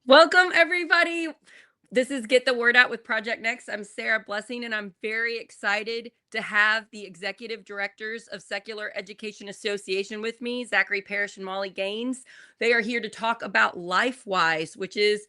Welcome, everybody. This is Get the Word Out with Project Next. I'm Sarah Blessing, and I'm very excited to have the executive directors of Secular Education Association with me, Zachary, Parrish, and Molly Gaines. They are here to talk about LIfeWise, which is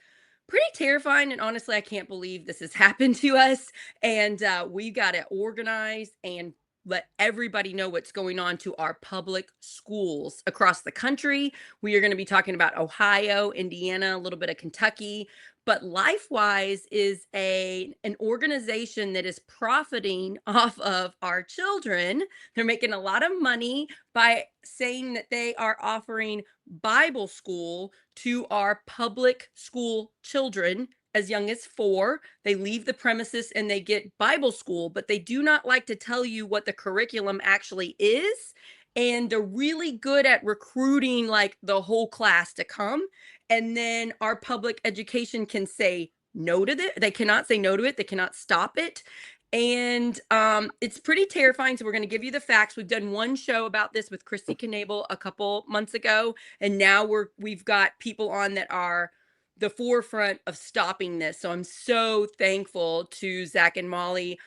pretty terrifying. And honestly, I can't believe this has happened to us. And we got to organize and let everybody know what's going on to our public schools across the country. We are going to be talking about Ohio, Indiana, a little bit of Kentucky. But LifeWise is an organization that is profiting off of our children. They're making a lot of money by saying that they are offering Bible school to our public school children as young as 4. They leave the premises and they get Bible school, but they do not like to tell you what the curriculum actually is. And they're really good at recruiting like the whole class to come. And then our public education can say no to it. They cannot say no to it. They cannot stop it. And it's pretty terrifying. So we're going to give you the facts. We've done one show about this with Christy Knable a couple months ago, and now we've got people on that are the forefront of stopping this. So I'm so thankful to Zach and Molly.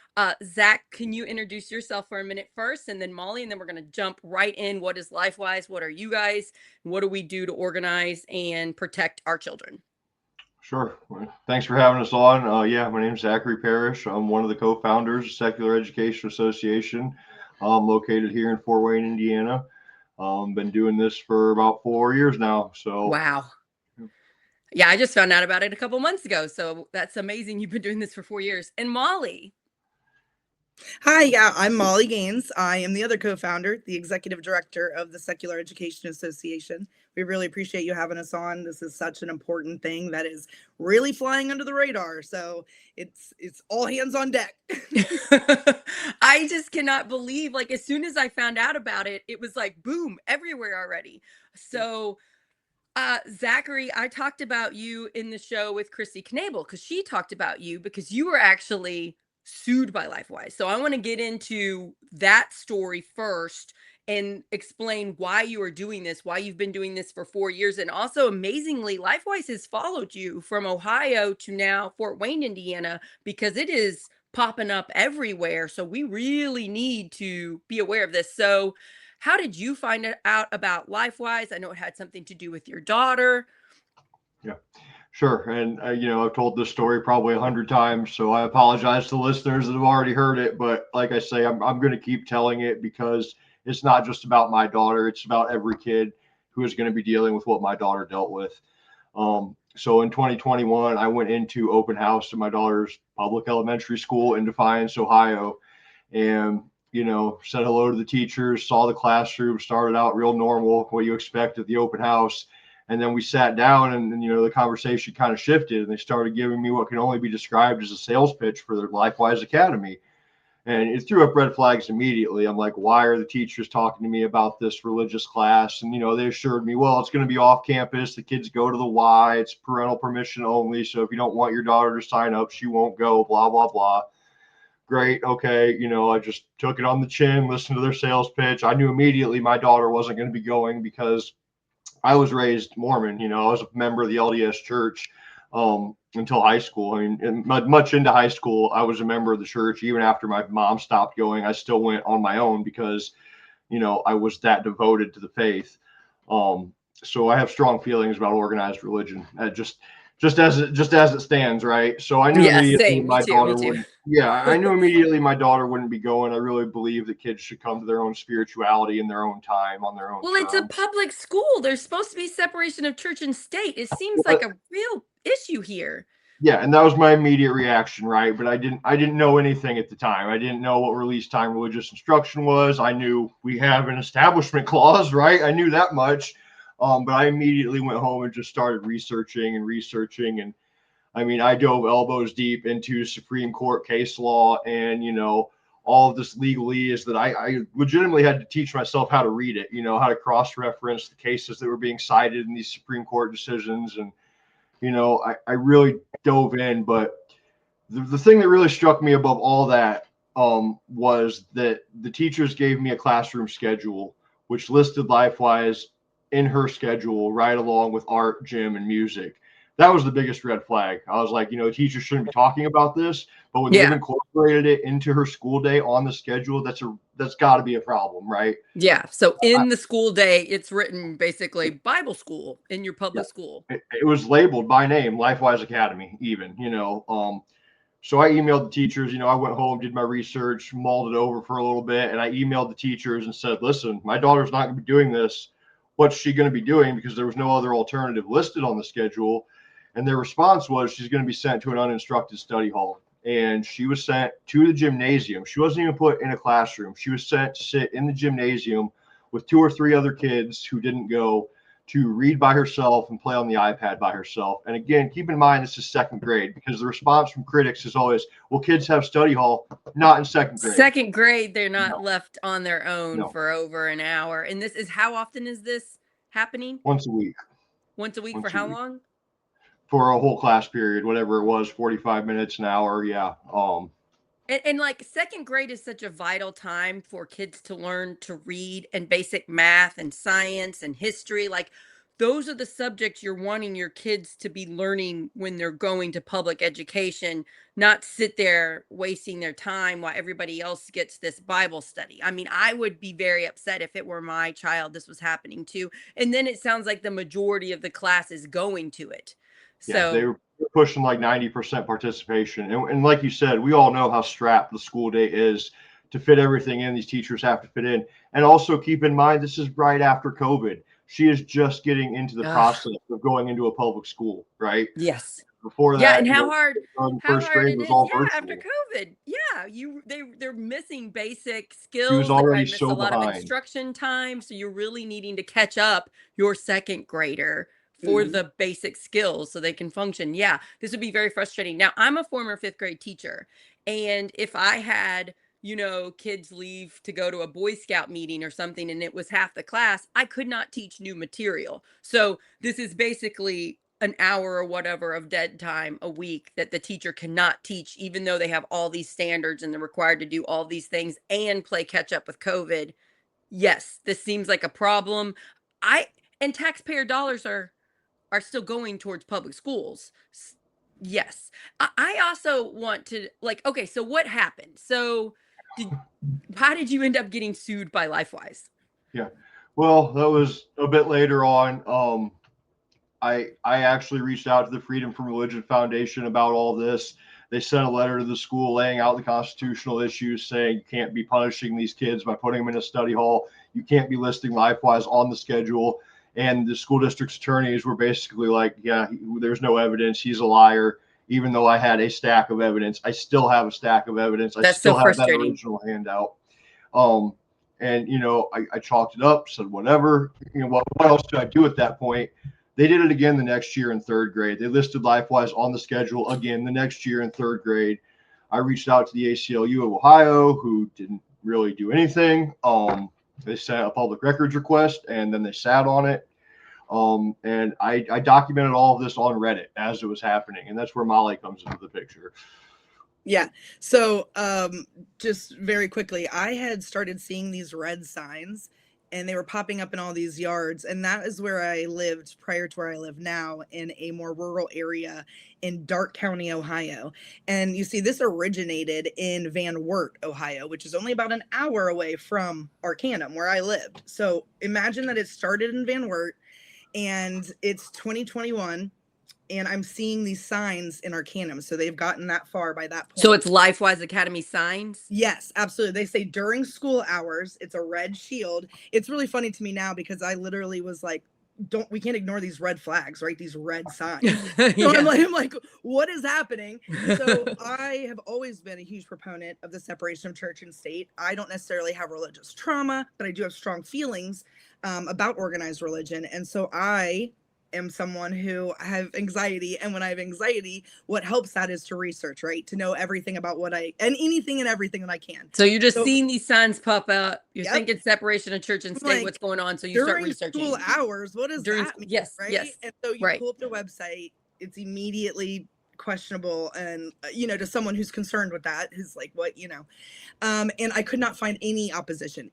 Zach, can you introduce yourself for a minute first, and then Molly, and then we're going to jump right in. What is LifeWise? What are you guys? What do we do to organize and protect our children? Sure. Well, thanks for having us on. Yeah, my name's Zachary Parrish. I'm one of the co-founders of Secular Education Association, located here in Fort Wayne, Indiana. Been doing this for about 4 years now. So, Wow. Yeah, I just found out about it a couple months ago. So that's amazing. You've been doing this for 4 years. And Molly. Hi, yeah, I'm Molly Gaines. I am the other co-founder, the executive director of the Secular Education Association. We really appreciate you having us on. This is such an important thing that is really flying under the radar. So it's all hands on deck. I just cannot believe, like, as soon as I found out about it, it was like boom everywhere already. So Zachary, I talked about you in the show with Christy Knable because she talked about you because you were actually sued by LifeWise. So I want to get into that story first and explain why you are doing this, why you've been doing this for 4 years. And also, amazingly, LifeWise has followed you from Ohio to now Fort Wayne, Indiana, because it is popping up everywhere. So we really need to be aware of this. So how did you find out about LifeWise? I know it had something to do with your daughter. yeah, sure. And, I've told this story probably 100 times. So I apologize to listeners that have already heard it. But like I say, I'm going to keep telling it because it's not just about my daughter, it's about every kid who is going to be dealing with what my daughter dealt with. So in 2021, I went into open house to my daughter's public elementary school in Defiance, Ohio, and said hello to the teachers, saw the classroom, started out real normal, what you expect at the open house. And then we sat down and the conversation kind of shifted and they started giving me what can only be described as a sales pitch for their LifeWise Academy. And it threw up red flags immediately. I'm like, why are the teachers talking to me about this religious class? And, they assured me, well, it's going to be off campus. The kids go to the Y. It's parental permission only. So if you don't want your daughter to sign up, she won't go, blah, blah, blah. Great. Okay. I just took it on the chin, listened to their sales pitch. I knew immediately my daughter wasn't going to be going because I was raised Mormon. I was a member of the LDS church until high school. I mean, much into high school, I was a member of the church. Even after my mom stopped going, I still went on my own because, I was that devoted to the faith. So I have strong feelings about organized religion. Just as it stands, right? So I knew Yeah, immediately same. Me my too. daughter Me too. wouldn't. Yeah, I knew immediately my daughter wouldn't be going. I really believe that kids should come to their own spirituality in their own time, on their own Well, it's a terms. public school. There's supposed to be separation of church and state. It seems like But a real issue here. yeah, and that was my immediate reaction, right? But I didn't know anything at the time. I didn't know what release time religious instruction was. I knew we have an establishment clause, right? I knew that much. But I immediately went home and just started researching. And I mean, I dove elbows deep into Supreme Court case law and, all of this legalese that I legitimately had to teach myself how to read it, how to cross reference the cases that were being cited in these Supreme Court decisions. And, I really dove in. But the thing that really struck me above all that was that the teachers gave me a classroom schedule, which listed LifeWise in her schedule right along with art, gym, and music. that was the biggest red flag. I was like, teachers shouldn't be talking about this, but when they've Yeah. incorporated it into her school day on the schedule, that's got to be a problem, right? Yeah. So I, in the school day, it's written basically Bible school in your yeah, public school. it was labeled by name, LifeWise Academy, even, So I emailed the teachers. I went home, did my research, mulled it over for a little bit, and I emailed the teachers and said, "Listen, my daughter's not going to be doing this. What's she going to be doing?" Because there was no other alternative listed on the schedule. And their response was, she's going to be sent to an uninstructed study hall. And she was sent to the gymnasium. She wasn't even put in a classroom. She was sent to sit in the gymnasium with 2 or 3 other kids who didn't go, to read by herself and play on the iPad by herself. And again, keep in mind, this is 2nd grade, because the response from critics is always, well, kids have study hall, not in 2nd grade. 2nd grade, they're not No. left on their own No. for over an hour. And this is, how often is this happening? Once a week. Once a week. Once For a how week. long? For a whole class period, whatever it was, 45 minutes, an hour. Yeah. And like 2nd grade is such a vital time for kids to learn to read and basic math and science and history. Like those are the subjects you're wanting your kids to be learning when they're going to public education, not sit there wasting their time while everybody else gets this Bible study. I mean, I would be very upset if it were my child this was happening to. And then it sounds like the majority of the class is going to it. Yeah, they So were pushing like 90% participation. And like you said, we all know how strapped the school day is to fit everything in. These teachers have to fit in. And also keep in mind, this is right after COVID. She is just getting into the ugh, process of going into a public school, right? yes. Before Yeah, and that, how first hard grade it was is. all Yeah, after virtual. COVID. Yeah, they're missing basic She was skills. They already probably missed a so lot of behind. instruction time. So you're really needing to catch up your 2nd grader for Mhm. the basic skills so they can function. Yeah, this would be very frustrating. Now, I'm a former 5th grade teacher, and if I had, kids leave to go to a Boy Scout meeting or something and it was half the class, I could not teach new material. So this is basically an hour or whatever of dead time a week that the teacher cannot teach, even though they have all these standards and they're required to do all these things and play catch up with COVID. Yes, this seems like a problem. I and taxpayer dollars are still going towards public schools. Yes. I also want to, like, okay, so what happened? So did how did you end up getting sued by LifeWise? Yeah. Well, that was a bit later on. I actually reached out to the Freedom from Religion Foundation about all this. They sent a letter to the school laying out the constitutional issues, saying you can't be punishing these kids by putting them in a study hall. You can't be listing LifeWise on the schedule. And the school district's attorneys were basically like, yeah, there's no evidence. He's a liar. Even though I had a stack of evidence, I still have a stack of evidence. I That's so still have that frustrating. original handout. Um, and I chalked it up, said whatever. What else do I do at that point? They did it again the next year in 3rd grade. They listed LifeWise on the schedule again the next year in 3rd grade. I reached out to the ACLU of Ohio, who didn't really do anything. They sent a public records request, and then they sat on it. And I documented all of this on Reddit as it was happening, and that's where Molly comes into the picture. Yeah. So, just very quickly, I had started seeing these red signs and they were popping up in all these yards. And that is where I lived prior to where I live now, in a more rural area in Darke County, Ohio. And you see, this originated in Van Wert, Ohio, which is only about an hour away from Arcanum, where I lived. So imagine that it started in Van Wert and it's 2021. And I'm seeing these signs in Arcanum. So they've gotten that far by that point. So it's LifeWise Academy signs? Yes, absolutely. They say during school hours. It's a red shield. It's really funny to me now because I literally was like, we can't ignore these red flags, right? These red signs. So Yeah. I'm like, what is happening? So I have always been a huge proponent of the separation of church and state. I don't necessarily have religious trauma, but I do have strong feelings about organized religion. And so I am someone who have anxiety, and when I have anxiety, what helps that is to research, right? To know everything about and anything and everything that I can. So you're just seeing these signs pop up. You're Yep. thinking separation of church and state. Like, what's going on? So you start during researching. school hours, what does that mean? Yes, right? yes. And so you right. pull up the website, it's immediately questionable, and to someone who's concerned with that, who's like, what, and I could not find any opposition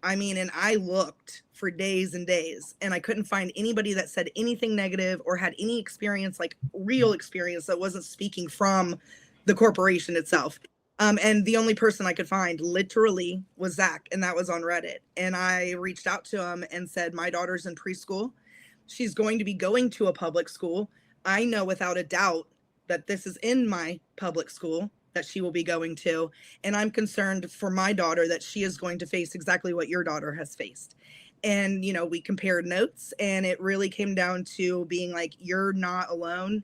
I mean, and I looked for days and days, and I couldn't find anybody that said anything negative or had any experience, like real experience, that wasn't speaking from the corporation itself. And the only person I could find literally was Zach, and that was on Reddit. And I reached out to him and said, my daughter's in preschool. She's going to be going to a public school. I know without a doubt that this is in my public school that she will be going to. And I'm concerned for my daughter that she is going to face exactly what your daughter has faced. And, you know, we compared notes, and it really came down to being like, you're not alone.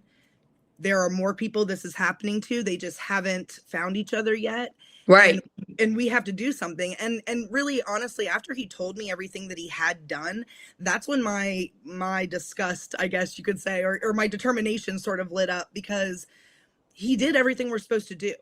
There are more people this is happening to. They just haven't found each other yet. Right. And we have to do something. And really, honestly, after he told me everything that he had done, that's when my disgust, I guess you could say, or my determination sort of lit up, because he did everything we're supposed to do.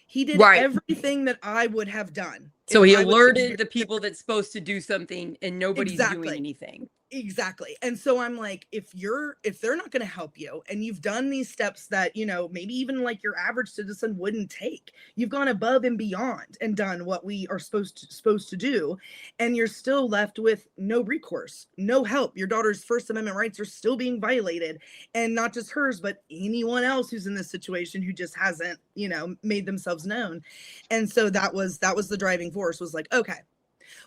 He did Right. everything that I would have done. So if he I was alerted the people that's supposed to do something, and nobody's doing Exactly. anything. Exactly. And so I'm like, if they're not going to help you, and you've done these steps that, you know, maybe even like your average citizen wouldn't take, you've gone above and beyond and done what we are supposed to do, and you're still left with no recourse, no help. Your daughter's First Amendment rights are still being violated, and not just hers, but anyone else who's in this situation who just hasn't, you know, made themselves known. And so that was the driving force, was like, okay,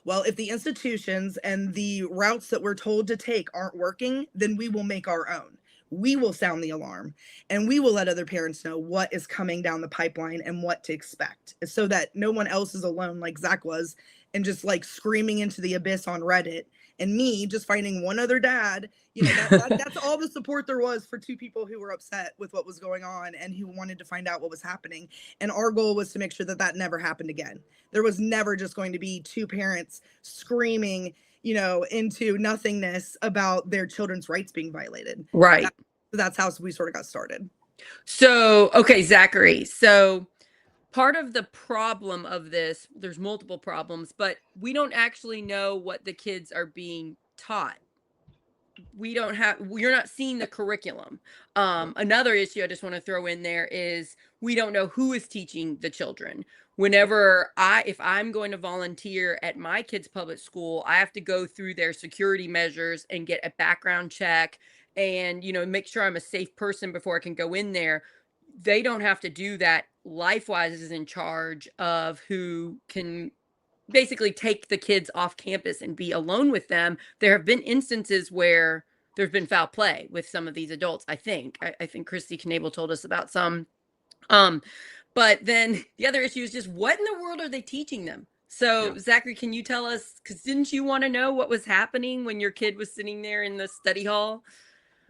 well, if the institutions and the routes that we're told to take aren't working, then we will make our own. We will sound the alarm, and we will let other parents know what is coming down the pipeline and what to expect, so that no one else is alone like Zach was, and just like screaming into the abyss on Reddit, and me just finding one other dad. You know, that's all the support there was for two people who were upset with what was going on and who wanted to find out what was happening. And our goal was to make sure that that never happened again. There was never just going to be two parents screaming, you know, into nothingness about their children's rights being violated. Right. That's how we sort of got started. So, okay, Zachary. So part of the problem of this, there's multiple problems, but we don't actually know what the kids are being taught. You're not seeing the curriculum. Another issue I just want to throw in there is we don't know who is teaching the children. If I'm going to volunteer at my kids' public school, I have to go through their security measures and get a background check, and, you know, make sure I'm a safe person before I can go in there. They don't have to do that. LifeWise is in charge of who can basically take the kids off campus and be alone with them. There have been instances where there's been foul play with some of these adults. I think Christy Knable told us about some. But then the other issue is just, what in the world are they teaching them? So, Zachary, can you tell us, because didn't you want to know what was happening when your kid was sitting there in the study hall?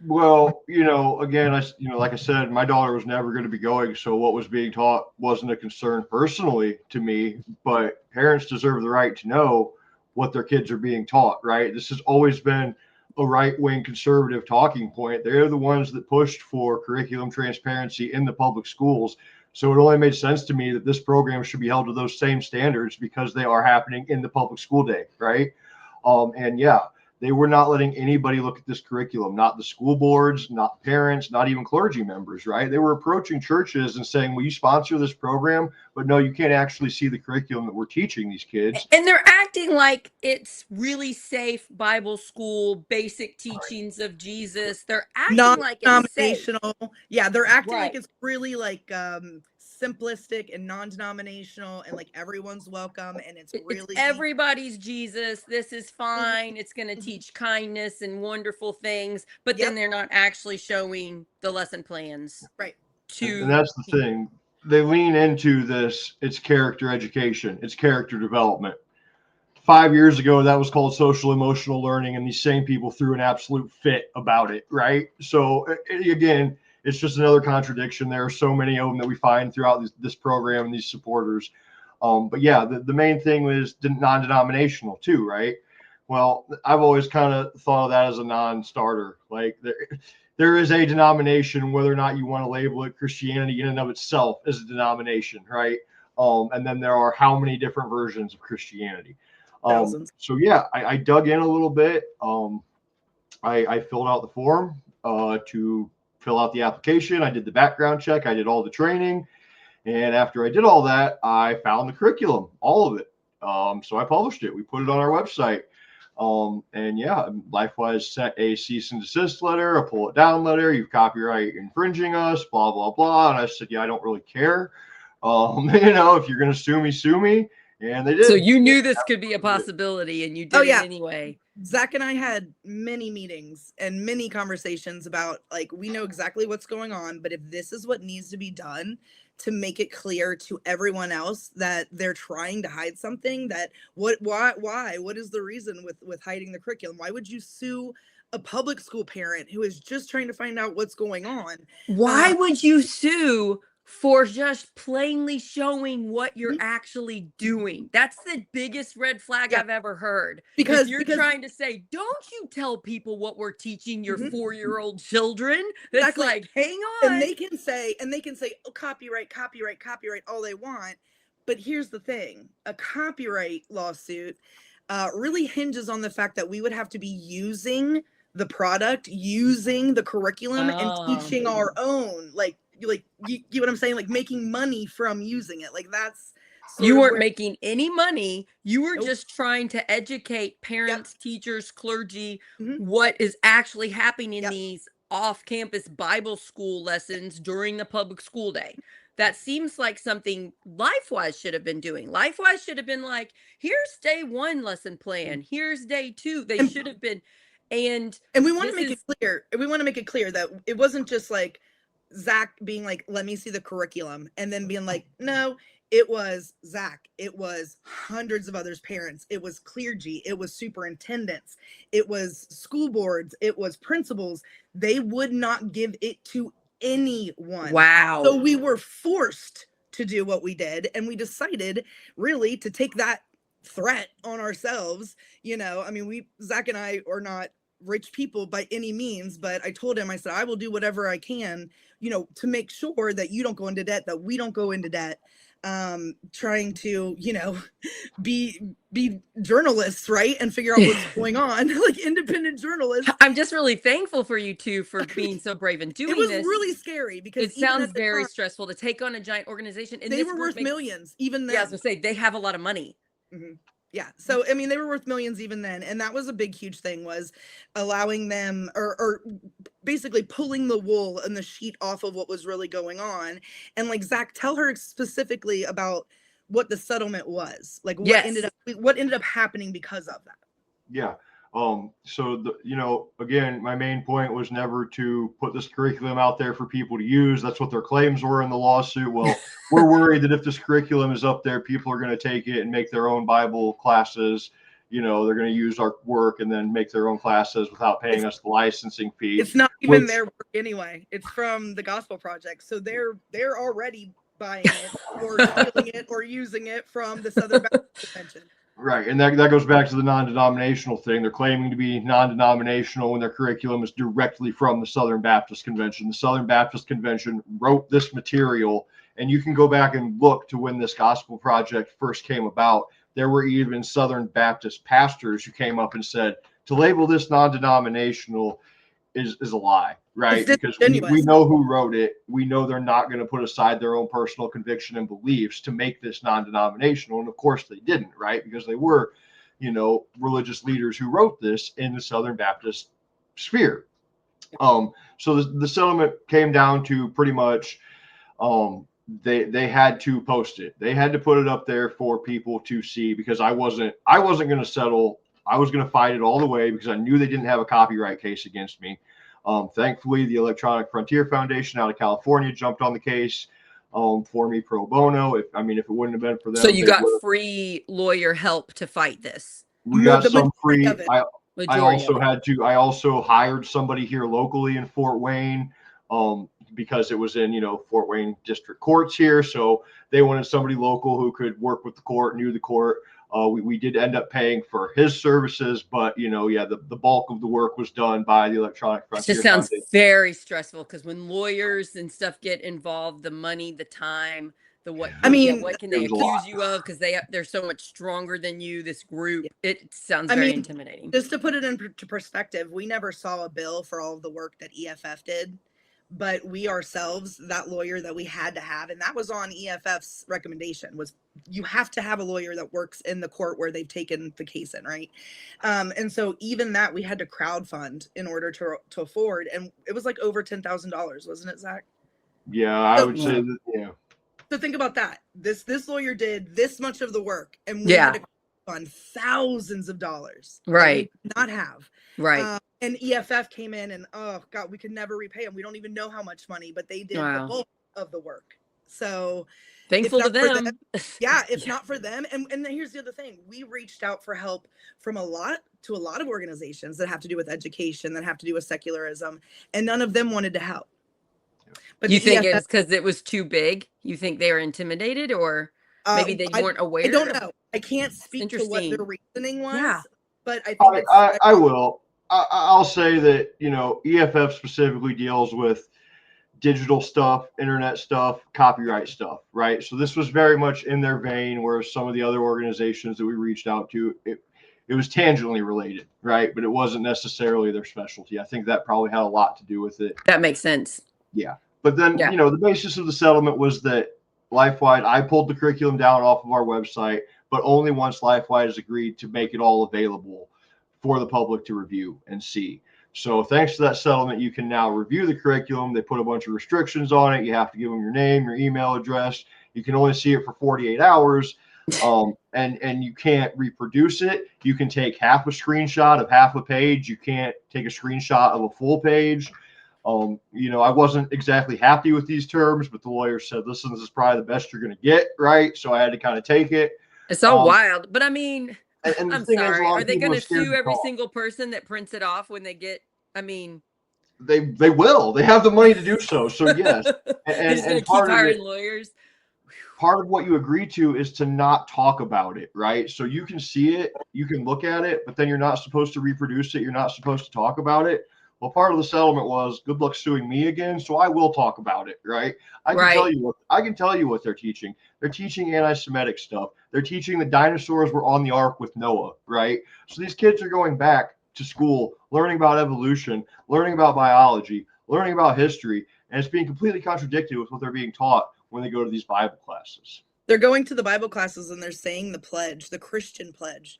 Well, you know, again, like I said, my daughter was never going to be going, so what was being taught wasn't a concern personally to me, but parents deserve the right to know what their kids are being taught, right? This has always been a right-wing conservative talking point. They're the ones that pushed for curriculum transparency in the public schools. So it only made sense to me that this program should be held to those same standards because they are happening in the public school day, right? And yeah, they were not letting anybody look at this curriculum, not the school boards, not parents, not even clergy members, right? They were approaching churches and saying, will you sponsor this program? But no, you can't actually see the curriculum that we're teaching these kids. And they're acting like it's really safe Bible school, basic teachings of Jesus. They're acting like it's safe. Non-denominational. Yeah, they're acting like it's really like simplistic and non-denominational, and like everyone's welcome, and it's everybody's Jesus. This is fine. It's going to teach kindness and wonderful things, but then they're not actually showing the lesson plans. Right. And that's the thing. They lean into this. It's character education. It's character development. 5 years ago, that was called social emotional learning, and these same people threw an absolute fit about it, right? So again, it's just another contradiction. There are so many of them that we find throughout this program and these supporters. But yeah, the main thing was non-denominational too, right? Well, I've always kind of thought of that as a non-starter. Like there is a denomination, whether or not you want to label it Christianity in and of itself as a denomination, right? And then there are how many different versions of Christianity. So yeah, I dug in a little bit. I filled out the form to fill out the application. I did the background check. I did all the training. And after I did all that, I found the curriculum, all of it. So I published it. We put it on our website. And yeah, LifeWise sent a cease and desist letter, a pull it down letter. You copyright infringing us, blah, blah, blah. And I said, yeah, I don't really care. If you're going to sue me, sue me. And they did. So you knew this could be a possibility and you did it anyway. Zach and I had many meetings and many conversations about, like, we know exactly what's going on, but if this is what needs to be done to make it clear to everyone else that they're trying to hide something, that what is the reason with hiding the curriculum? Why would you sue a public school parent who is just trying to find out what's going on? Why would you sue for just plainly showing what you're actually doing? That's the biggest red flag I've ever heard. Because you're trying to say, don't you tell people what we're teaching your 4-year-old children. That's like, hang on. And they can say, oh, copyright all they want. But here's the thing, a copyright lawsuit really hinges on the fact that we would have to be using the product, using the curriculum, and teaching our own, like you get what I'm saying? Like making money from using it. Like that's you weren't making any money. You were just trying to educate parents, teachers, clergy, what is actually happening in these off-campus Bible school lessons during the public school day. That seems like something LifeWise should have been doing. LifeWise should have been like, here's day 1 lesson plan. Here's day 2. They should have been. And we want to make it clear. We want to make it clear that it wasn't just like Zach being like, let me see the curriculum, and then being like, no, it was Zach. It was hundreds of others' parents. It was clergy. It was superintendents. It was school boards. It was principals. They would not give it to anyone. Wow. So we were forced to do what we did, and we decided really to take that threat on ourselves. I mean, Zach and I are not rich people by any means, but I told him, I said, I will do whatever I can, to make sure that you don't go into debt, that we don't go into debt, trying to, be journalists, right? And figure out what's going on, like independent journalists. I'm just really thankful for you two for being so brave and doing this. It was really scary because it sounds very stressful to take on a giant organization. And they were worth millions even then. Yeah, I was gonna say, they have a lot of money. Yeah. So, I mean, they were worth millions even then. And that was a big, huge thing, was allowing them or basically pulling the wool and the sheet off of what was really going on. And like, Zach, tell her specifically about what the settlement was, like what ended up happening because of that. Yeah. So again, my main point was never to put this curriculum out there for people to use. That's what their claims were in the lawsuit. Well, we're worried that if this curriculum is up there, people are going to take it and make their own Bible classes. They're going to use our work and then make their own classes without paying us the licensing fee. It's not even their work anyway. It's from the Gospel Project. So they're already buying it or stealing it or using it from the Southern Baptist Convention. Right. And that goes back to the non-denominational thing. They're claiming to be non-denominational when their curriculum is directly from the Southern Baptist Convention. The Southern Baptist Convention wrote this material, and you can go back and look to when this Gospel Project first came about. There were even Southern Baptist pastors who came up and said, to label this non-denominational is a lie, right? Because we know who wrote it. We know they're not going to put aside their own personal conviction and beliefs to make this non-denominational. And of course they didn't, right? Because they were, religious leaders who wrote this in the Southern Baptist sphere. So the settlement came down to pretty much, they had to post it. They had to put it up there for people to see, because I wasn't going to settle. I was going to fight it all the way because I knew they didn't have a copyright case against me. Thankfully, the Electronic Frontier Foundation out of California jumped on the case for me pro bono. If it wouldn't have been for them. So you got free lawyer help to fight this. We got some free. I also hired somebody here locally in Fort Wayne, because it was in, Fort Wayne district courts here. So they wanted somebody local who could work with the court, knew the court. We did end up paying for his services, but the bulk of the work was done by the Electronic Frontier. It just sounds very stressful, because when lawyers and stuff get involved, the money, the time, what can they accuse you of? Because they're so much stronger than you. This group, it sounds very intimidating. Just to put it into perspective, we never saw a bill for all of the work that EFF did, but we ourselves, that lawyer that we had to have, and that was on EFF's recommendation, was you have to have a lawyer that works in the court where they've taken the case in, right? And so even that we had to crowdfund in order to afford, and it was like over $10,000, wasn't it, Zach? Yeah, I would say that. Yeah. So think about that. This lawyer did this much of the work, and we had to fund thousands of dollars. Right. We did not have. Right. And EFF came in, and oh God, we could never repay them. We don't even know how much money, but they did the bulk of the work. So thankful to them. Yeah, if not for them. And here's the other thing. We reached out for help from a lot of organizations that have to do with education, that have to do with secularism, and none of them wanted to help. But you think it's because it was too big? You think they were intimidated, or maybe they weren't aware? I don't know. I can't speak to what their reasoning was. Yeah. But I think I will. I'll say that, EFF specifically deals with digital stuff, internet stuff, copyright stuff, right? So this was very much in their vein, where some of the other organizations that we reached out to, it was tangentially related, right? But it wasn't necessarily their specialty. I think that probably had a lot to do with it. That makes sense. Yeah. But then, the basis of the settlement was that LIfeWise, I pulled the curriculum down off of our website, but only once LIfeWise agreed to make it all available for the public to review and see. So thanks to that settlement, you can now review the curriculum. They put a bunch of restrictions on it. You have to give them your name, your email address. You can only see it for 48 hours. And you can't reproduce it. You can take half a screenshot of half a page. You can't take a screenshot of a full page. I wasn't exactly happy with these terms, but the lawyer said, listen, this is probably the best you're going to get, right? So I had to kind of take it. It's all wild. But I mean, and I'm sorry. Are they going to sue every single person that prints it off when they get, they will. They have the money to do so. So yes. And part of it, lawyers. Part of what you agree to is to not talk about it, right? So you can see it, you can look at it, but then you're not supposed to reproduce it. You're not supposed to talk about it. Well, part of the settlement was good luck suing me again, so I will talk about it, right? I can tell you what they're teaching. They're teaching anti-Semitic stuff. They're teaching the dinosaurs were on the ark with Noah, right? So these kids are going back to school, learning about evolution, learning about biology, learning about history, and it's being completely contradicted with what they're being taught when they go to these Bible classes. They're going to the Bible classes and they're saying the pledge, the Christian pledge.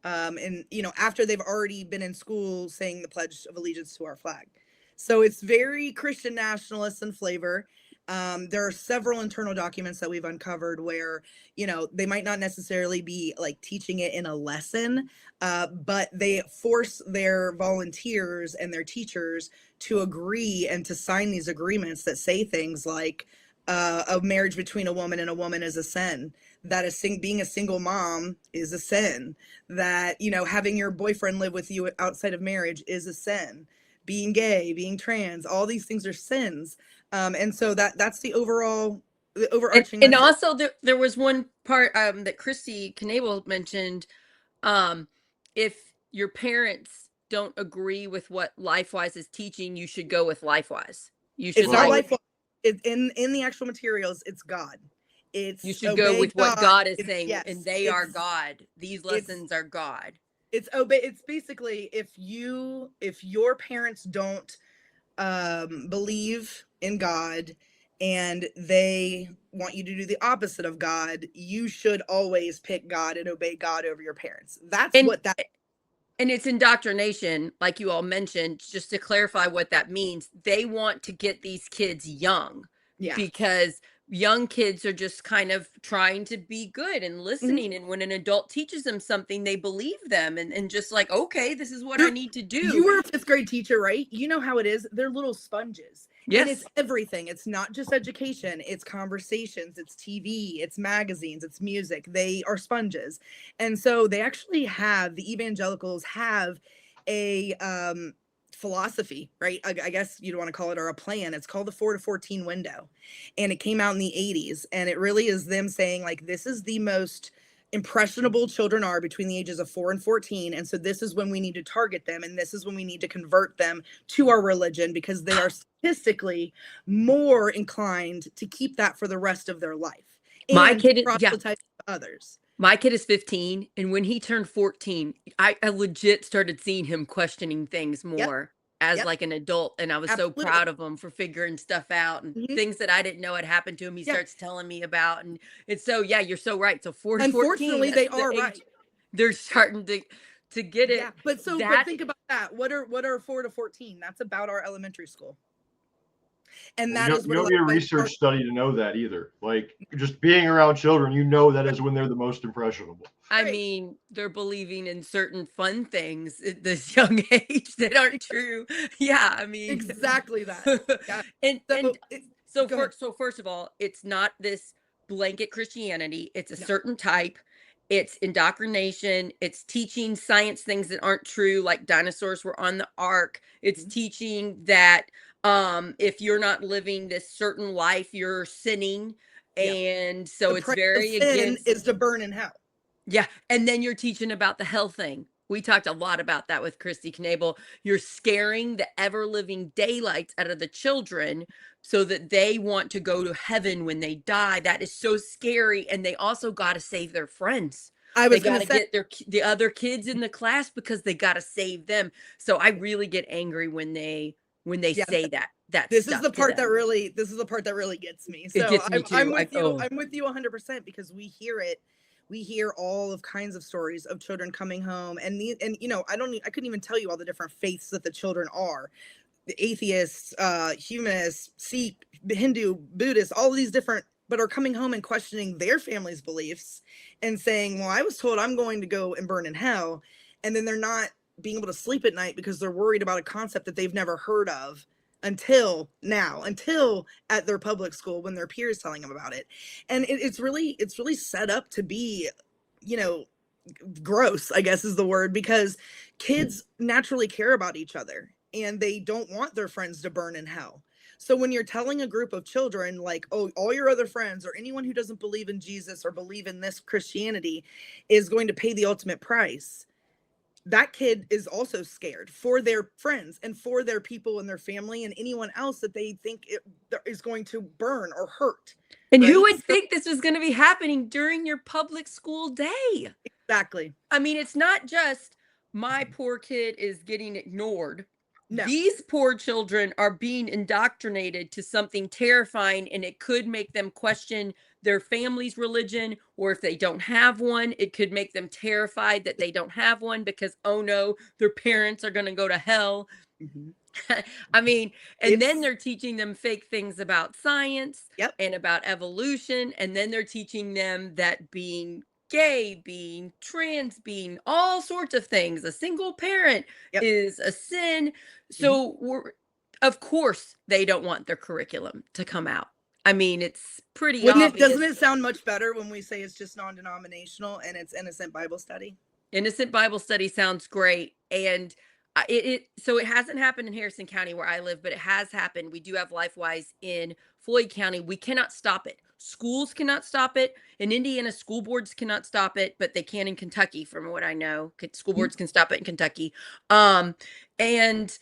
After they've already been in school saying the Pledge of Allegiance to our flag. So it's very Christian nationalist in flavor. There are several internal documents that we've uncovered where, they might not necessarily be like teaching it in a lesson, but they force their volunteers and their teachers to agree and to sign these agreements that say things like a marriage between a woman and a woman is a sin. That being a single mom is a sin, that, having your boyfriend live with you outside of marriage is a sin, being gay, being trans, all these things are sins. And so that's the overarching. And also there was one part that Christy Knable mentioned. If your parents don't agree with what LIfeWise is teaching, you should go with LIfeWise. You should it's not LIfeWise. In the actual materials, it's God. You should go with what God is saying, yes, and they are God. These lessons are God. It's basically if your parents don't believe in God and they want you to do the opposite of God, you should always pick God and obey God over your parents. And it's indoctrination, like you all mentioned. Just to clarify what that means, they want to get these kids young, because young kids are just kind of trying to be good and listening. And when an adult teaches them something, they believe them and just like, okay, this is what I need to do. You were a fifth grade teacher, right? You know how it is. They're little sponges. Yes. And it's everything. It's not just education. It's conversations. It's TV. It's magazines. It's music. They are sponges. And so they actually the evangelicals have a philosophy, right? I guess you'd want to call it, or a plan. It's called the 4 to 14 window. And it came out in the 80s. And it really is them saying, like, this is the most impressionable children are between the ages of 4 and 14. And so this is when we need to target them. And this is when we need to convert them to our religion, because they are statistically more inclined to keep that for the rest of their life. My kid is others. My kid is 15, and when he turned 14, I legit started seeing him questioning things more. as Yep. like an adult, and I was so Absolutely. proud of him for figuring stuff out and Mhm. things that I didn't know had happened to him. He Yeah. starts telling me about, and it's so yeah, you're so right. So 4 to 14, Unfortunately, that's they the are age right. they're starting to get Yeah. it. But That think about that. What are 4 to 14? That's about our elementary school. And Well, that is you where don't need a LIfeWise research started. study to know that either. Like just being around children, that is when they're the most impressionable. I Right. mean, they're believing in certain fun things at this young age that aren't true. Yeah, I mean, Exactly that. Yeah. So and so go ahead. first of all, it's not this blanket Christianity. It's a No. certain type. It's indoctrination. It's teaching science things that aren't true, like dinosaurs were on the ark. It's Mhm. teaching that if you're not living this certain life, you're sinning. Yep. And so The it's price of very sin against. is to burn in hell. Yeah, and then you're teaching about the hell thing. We talked a lot about that with Christy Knable. You're scaring the ever living daylights out of the children so that they want to go to heaven when they die. That is so scary. And they also got to save their friends. I They was got gonna to say, get the other kids in the class because they got to save them. So I really get angry when they yeah, say that this is the stuff to part that them. really gets me. It So gets me I'm too. with you. I'm with you 100% because we hear it. We hear all of kinds of stories of children coming home, and I couldn't even tell you all the different faiths that the children are. The atheists, humanists, Sikh, Hindu, Buddhists, all of these different, but are coming home and questioning their family's beliefs and saying, well, I was told I'm going to go and burn in hell. And then they're not being able to sleep at night because they're worried about a concept that they've never heard of until now, until at their public school when their peers telling them about it. And it's really set up to be, you know, gross, I guess is the word, because kids naturally care about each other and they don't want their friends to burn in hell. So when you're telling a group of children, like, oh, all your other friends or anyone who doesn't believe in Jesus or believe in this Christianity is going to pay the ultimate price, that kid is also scared for their friends and for their people and their family and anyone else that they think is going to burn or hurt. And who Right. would So, think this was going to be happening during your public school day? exactly. I mean, it's not just my poor kid is getting ignored. No. These poor children are being indoctrinated to something terrifying, and it could make them question their family's religion, or if they don't have one, it could make them terrified that they don't have one because, oh no, their parents are going to go to hell. Mhm. I mean, and then It's they're teaching them fake things about science Yep. and about evolution. And then they're teaching them that being gay, being trans, being all sorts of things, a single parent Yep. is a sin. Mhm. So, of course, they don't want their curriculum to come out. I mean, it's pretty Wouldn't it doesn't obvious. it sound much better when we say it's just non-denominational and it's innocent Bible study? Innocent Bible study sounds great, and so it hasn't happened in Harrison County where I live, but it has happened. We do have LifeWise in Floyd County. We cannot stop it. Schools cannot stop it. In Indiana, school boards cannot stop it, but they can in Kentucky, from what I know. School Mhm. boards can stop it in Kentucky. And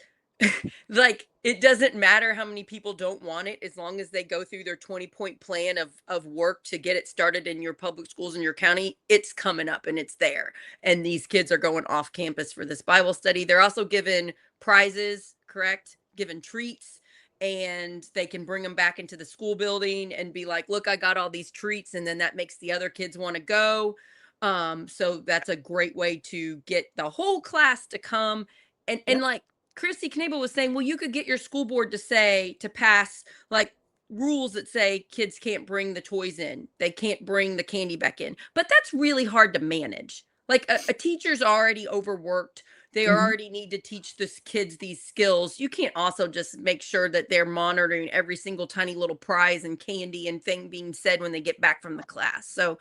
like it doesn't matter how many people don't want it as long as they go through their 20-point plan of work to get it started in your public schools in your county. It's coming up and it's there, and these kids are going off campus for this Bible study. They're also given prizes, correct? Given treats, and they can bring them back into the school building and be like, look, I got all these treats. And then that makes the other kids want to go. So that's a great way to get the whole class to come. And Yep. like Christy Knable was saying, well, you could get your school board to pass like rules that say kids can't bring the toys in. They can't bring the candy back in. But that's really hard to manage. Like a teacher's already overworked. They Mhm. already need to teach this kids these skills. You can't also just make sure that they're monitoring every single tiny little prize and candy and thing being said when they get back from the class. So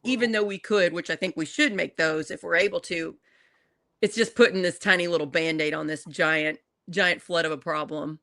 even though we could, which I think we should make those if we're able to, it's just putting this tiny little band-aid on this giant flood of a problem.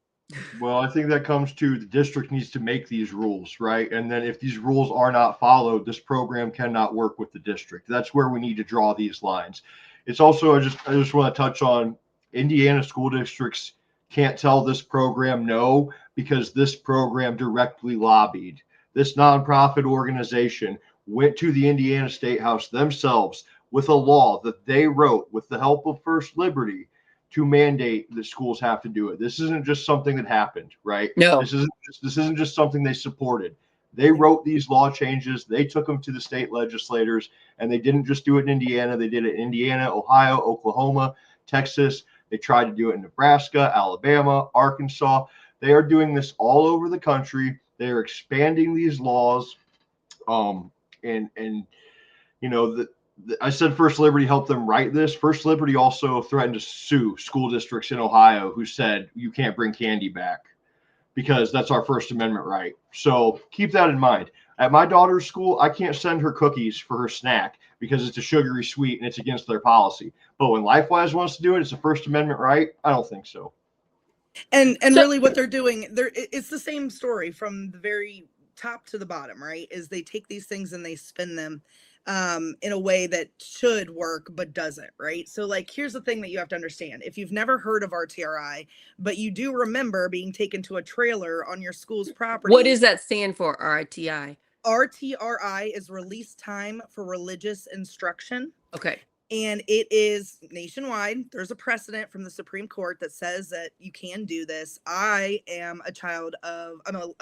Well, I think that comes to the district needs to make these rules, right? And then if these rules are not followed, this program cannot work with the district. That's where we need to draw these lines. It's also, I just want to touch on Indiana school districts can't tell this program no because this program directly lobbied. This nonprofit organization went to the Indiana State House themselves with a law that they wrote with the help of First Liberty to mandate that schools have to do it. This isn't just something that happened, right? No. This isn't just something they supported. They wrote these law changes. They took them to the state legislators, and they didn't just do it in Indiana. They did it in Indiana, Ohio, Oklahoma, Texas. They tried to do it in Nebraska, Alabama, Arkansas. They are doing this all over the country. They are expanding these laws. And you know, I said First Liberty helped them write this. First Liberty also threatened to sue school districts in Ohio who said you can't bring candy back because that's our First Amendment right. So keep that in mind. At my daughter's school, I can't send her cookies for her snack because it's a sugary sweet and it's against their policy. But when LifeWise wants to do it, it's a First Amendment right. I don't think so. And really what they're doing, it's the same story from the very top to the bottom, right? Is they take these things and they spin them in a way that should work but doesn't, right? So like, here's the thing that you have to understand. If you've never heard of RTRI, but you do remember being taken to a trailer on your school's property. What does that stand for, RITI? RTRI is Release Time for Religious Instruction. Okay. And it is nationwide. There's a precedent from the Supreme Court that says that you can do this. I am I'm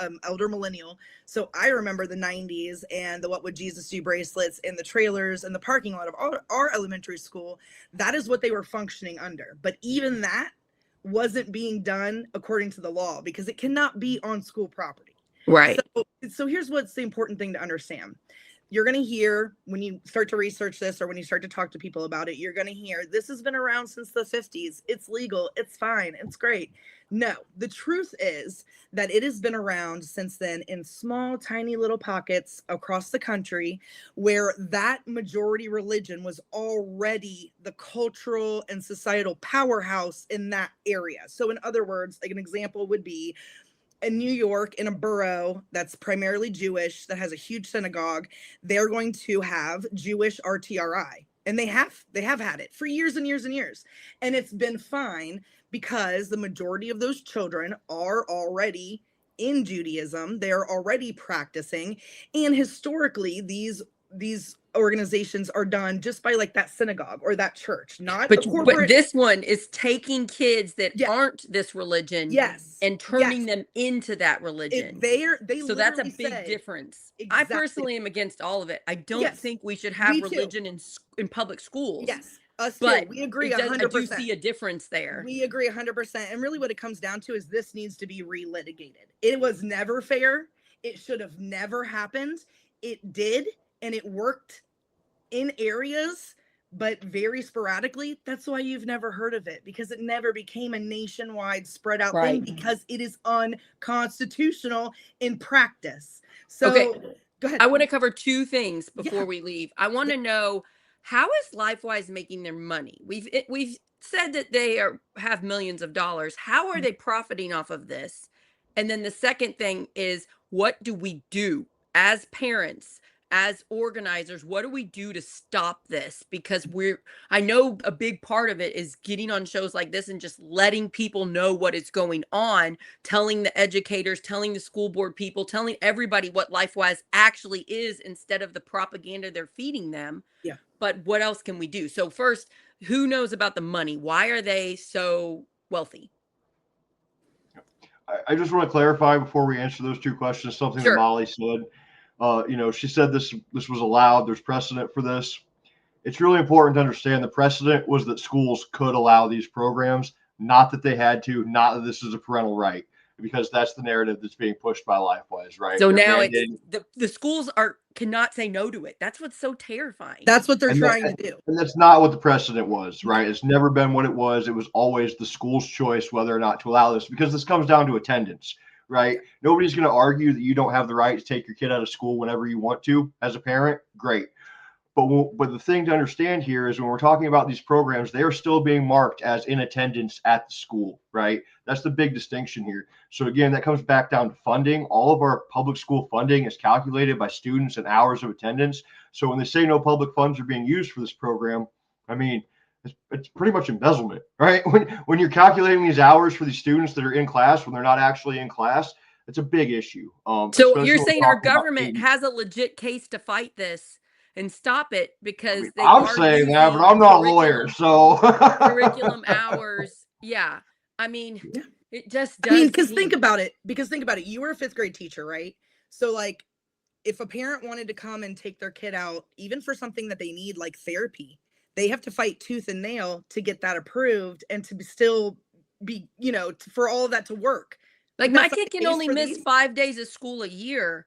an elder millennial. So I remember the 90s and the What Would Jesus Do bracelets and the trailers and the parking lot of our elementary school. That is what they were functioning under. But even that wasn't being done according to the law because it cannot be on school property. Right. So here's what's the important thing to understand. You're going to hear when you start to research this or when you start to talk to people about it, you're going to hear this has been around since the 50s. It's legal. It's fine. It's great. No, the truth is that it has been around since then in small, tiny little pockets across the country where that majority religion was already the cultural and societal powerhouse in that area. So in other words, like an example would be in New York, in a borough that's primarily Jewish, that has a huge synagogue, they're going to have Jewish RTRI. And they have had it for years and years and years. And it's been fine because the majority of those children are already in Judaism. They're already practicing. And historically, these organizations are done just by like that synagogue or that church, not but, the corporate. But this one is taking kids that aren't this religion, and turning them into that religion. So that's a big difference. Exactly. I personally am against all of it. I don't think we should have religion in public schools. Yes. Us too. We agree 100%. I do see a difference there. We agree 100%. And really what it comes down to is this needs to be relitigated. It was never fair. It should have never happened. It did. And it worked in areas, but very sporadically. That's why you've never heard of it, because it never became a nationwide spread out thing, because it is unconstitutional in practice. So go ahead. I want to cover two things before we leave. I want to know, how is LifeWise making their money? We've said that they have millions of dollars. How are they profiting off of this? And then the second thing is, what do we do as parents, as organizers? What do we do to stop this? Because I know a big part of it is getting on shows like this and just letting people know what is going on, telling the educators, telling the school board people, telling everybody what LifeWise actually is instead of the propaganda they're feeding them. Yeah. But what else can we do? So first, who knows about the money? Why are they so wealthy? I just want to clarify before we answer those two questions, something that Molly said. She said this was allowed. There's precedent for this. It's really important to understand the precedent was that schools could allow these programs, not that they had to, not that this is a parental right, because that's the narrative that's being pushed by LifeWise, right? So now the schools cannot say no to it. That's what's so terrifying. That's what they're trying to do. And that's not what the precedent was, right? It's never been what it was. It was always the school's choice whether or not to allow this, because this comes down to attendance. Right? Nobody's going to argue that you don't have the right to take your kid out of school whenever you want to as a parent. Great. But the thing to understand here is when we're talking about these programs, they are still being marked as in attendance at the school, right? That's the big distinction here. So again, that comes back down to funding. All of our public school funding is calculated by students and hours of attendance. So when they say no public funds are being used for this program, I mean, it's pretty much embezzlement, right? When you're calculating these hours for these students that are in class when they're not actually in class, it's a big issue. So you're saying our government has a legit case to fight this and stop it because I'm saying that, but I'm not a lawyer, so curriculum hours Yeah. I mean, Yeah. it just I mean, does because think seem about it. Because think about it. You were a fifth grade teacher, right? So like, if a parent wanted to come and take their kid out, even for something that they need, like therapy, they have to fight tooth and nail to get that approved and to still be, for all of that to work. like my That's not kid the can case only for miss these. 5 days of school a year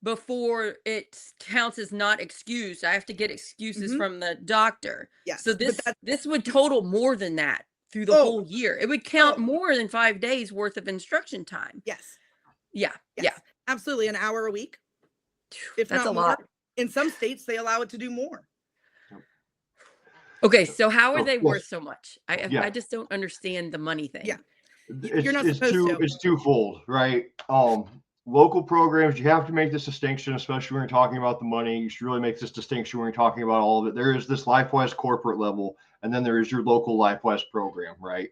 before it counts as not excused. I have to get excuses Hmm. from the doctor. So Yes, but this would total more than that through the oh, whole year. It would count oh, more than 5 days worth of instruction time. yes, Yeah. Yeah. yes, absolutely. An hour a week, Phew, if that's a not more. lot. In some states, they allow it to do more. Okay, so how are So they yes, worth so much? I yeah. just don't understand the money Yeah, thing. you're it's not it's supposed two to. it's twofold, right? Local programs, you have to make this distinction, especially when you're talking about the money. You should really make this distinction when you're talking about all of it. There is this LifeWise corporate level, and then there is your local LifeWise program, right?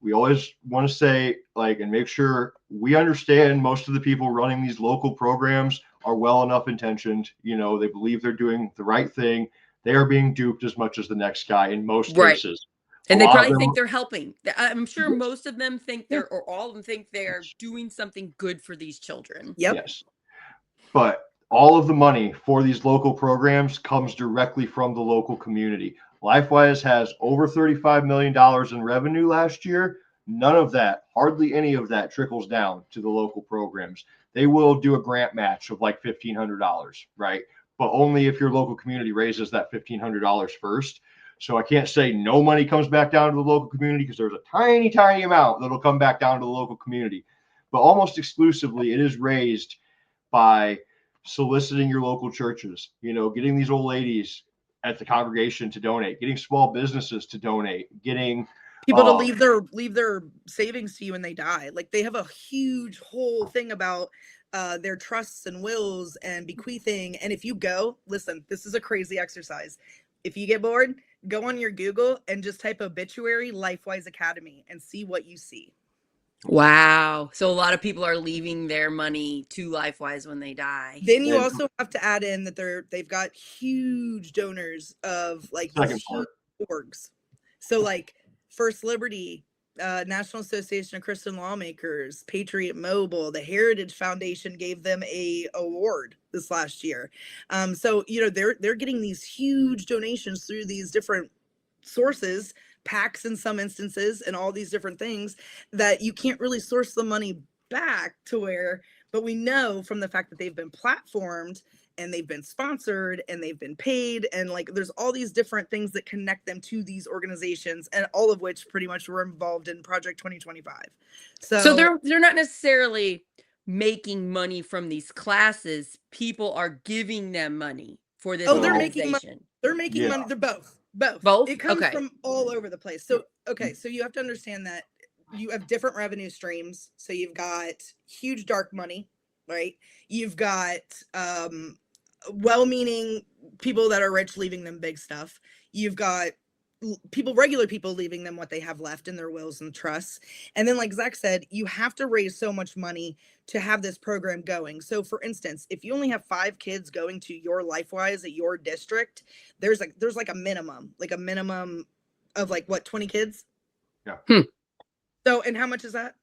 We always want to say, like, and make sure we understand most of the people running these local programs are well enough intentioned. They believe they're doing the right thing. They are being duped as much as the next guy in most Right. cases. A And they lot of probably them, think they're helping. I'm sure most of them think Yeah. or all of them think they're doing something good for these children. Yep. yes, but all of the money for these local programs comes directly from the local community. LifeWise has over $35 million in revenue last year. None of that, hardly any of that, trickles down to the local programs. They will do a grant match of like $1,500, right? But only if your local community raises that $1,500 first. So I can't say no money comes back down to the local community, because there's a tiny, tiny amount that'll come back down to the local community. But almost exclusively, it is raised by soliciting your local churches, getting these old ladies at the congregation to donate, getting small businesses to donate, getting People to uh leave their savings to you when they die. Like they have a huge whole thing about their trusts and wills and bequeathing. And if you go, listen, this is a crazy exercise. If you get bored, go on your Google and just type obituary LifeWise Academy and see what you see. Wow. So a lot of people are leaving their money to LifeWise when they die. Then you and also have to add in that they've got huge donors of like these second huge part. orgs. So like First Liberty, National Association of Christian Lawmakers, Patriot Mobile, the Heritage Foundation gave them a award this last year. So they're getting these huge donations through these different sources, PACs in some instances, and all these different things that you can't really source the money back to where, but we know from the fact that they've been platformed and they've been sponsored and they've been paid, and like there's all these different things that connect them to these organizations, and all of which pretty much were involved in Project 2025. So So they're not necessarily making money from these classes. People are giving them money for this oh, they're So making money. organization. They're making yeah, money. They're both. Both? It comes Okay. from all over the place. So okay, so you have to understand that you have different revenue streams. So you've got huge dark money, right? You've got well-meaning people that are rich leaving them big stuff. You've got regular people leaving them what they have left in their wills and trusts. And then like Zach said, you have to raise so much money to have this program going. So for instance, if you only have 5 kids going to your LifeWise at your district, there's like a minimum of like what, 20 kids? yeah, So, and how much is that?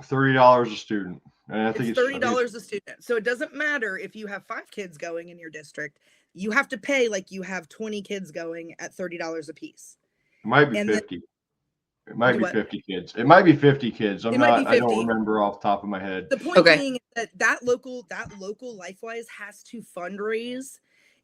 $30 a student, and I think It's it's $30 a student. So it doesn't matter if you have 5 kids going in your district. You have to pay like you have 20 kids going at $30 a piece. it might be And then 50. It might do be what? 50 kids. It might be 50 kids. It might be I don't 50. remember off the top of my head. The point Okay. being that local LifeWise has to fundraise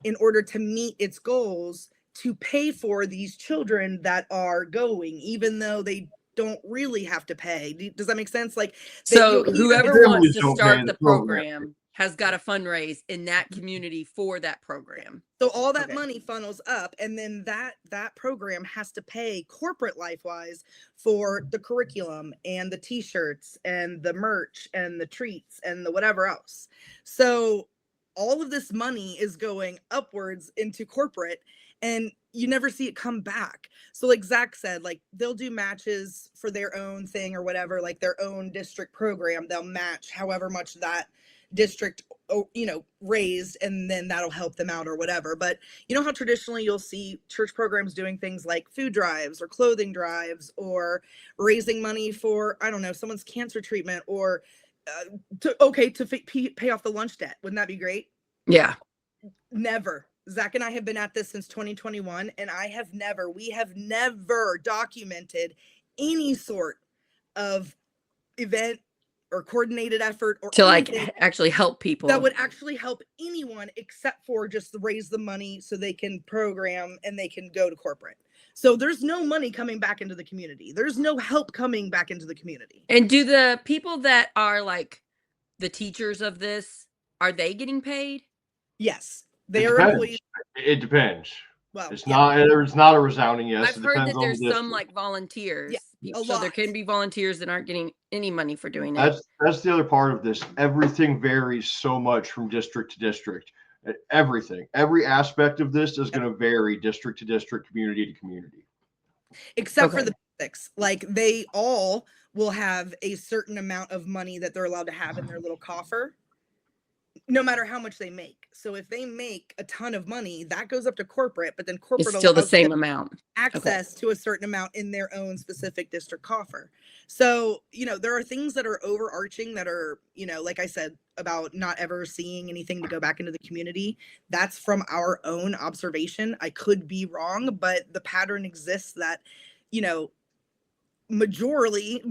in order to meet its goals to pay for these children that are going, even though they don't really have to pay. Does that make sense? Like that So you'll hear whoever wants Families to don't pay start the the program. program has got to fundraise in that community for that program. so all that Okay. money funnels up, and then that program has to pay corporate LifeWise for the curriculum and the t-shirts and the merch and the treats and the whatever else. So all of this money is going upwards into corporate, and you never see it come back. So like Zach said, like they'll do matches for their own thing or whatever, like their own district program. They'll match however much that district, raised, and then that'll help them out or whatever. But you know how traditionally you'll see church programs doing things like food drives or clothing drives or raising money for, I don't know, someone's cancer treatment, or to pay off the lunch debt. Wouldn't that be great? Yeah. Never. Zach and I have been at this since 2021, and we have never documented any sort of event or coordinated effort or To anything like actually help people. that would actually help anyone, except for just raise the money so they can program and they can go to corporate. So there's no money coming back into the community. There's no help coming back into the community. And do the people that are like the teachers of this, are they getting paid? Yes, they It are depends. employees. It depends. Well, It's yeah. not. It's not a resounding yes. I've It heard depends that on there's the some district. like volunteers. Yeah, a So there lot. can be volunteers that aren't getting any money for doing it. That's the other part of this. Everything varies so much from district to district. Everything, every aspect of this is going to vary district to district, community to community. Except for Okay. the basics. Like they all will have a certain amount of money that they're allowed to have in their little coffer, no matter how much they make. So if they make a ton of money, that goes up to corporate, but then corporate It's still the allows same them amount. access to a certain amount in their own specific district coffer. So, there are things that are overarching that are, like I said, about not ever seeing anything to go back into the community. That's from our own observation. I could be wrong, but the pattern exists that, majority,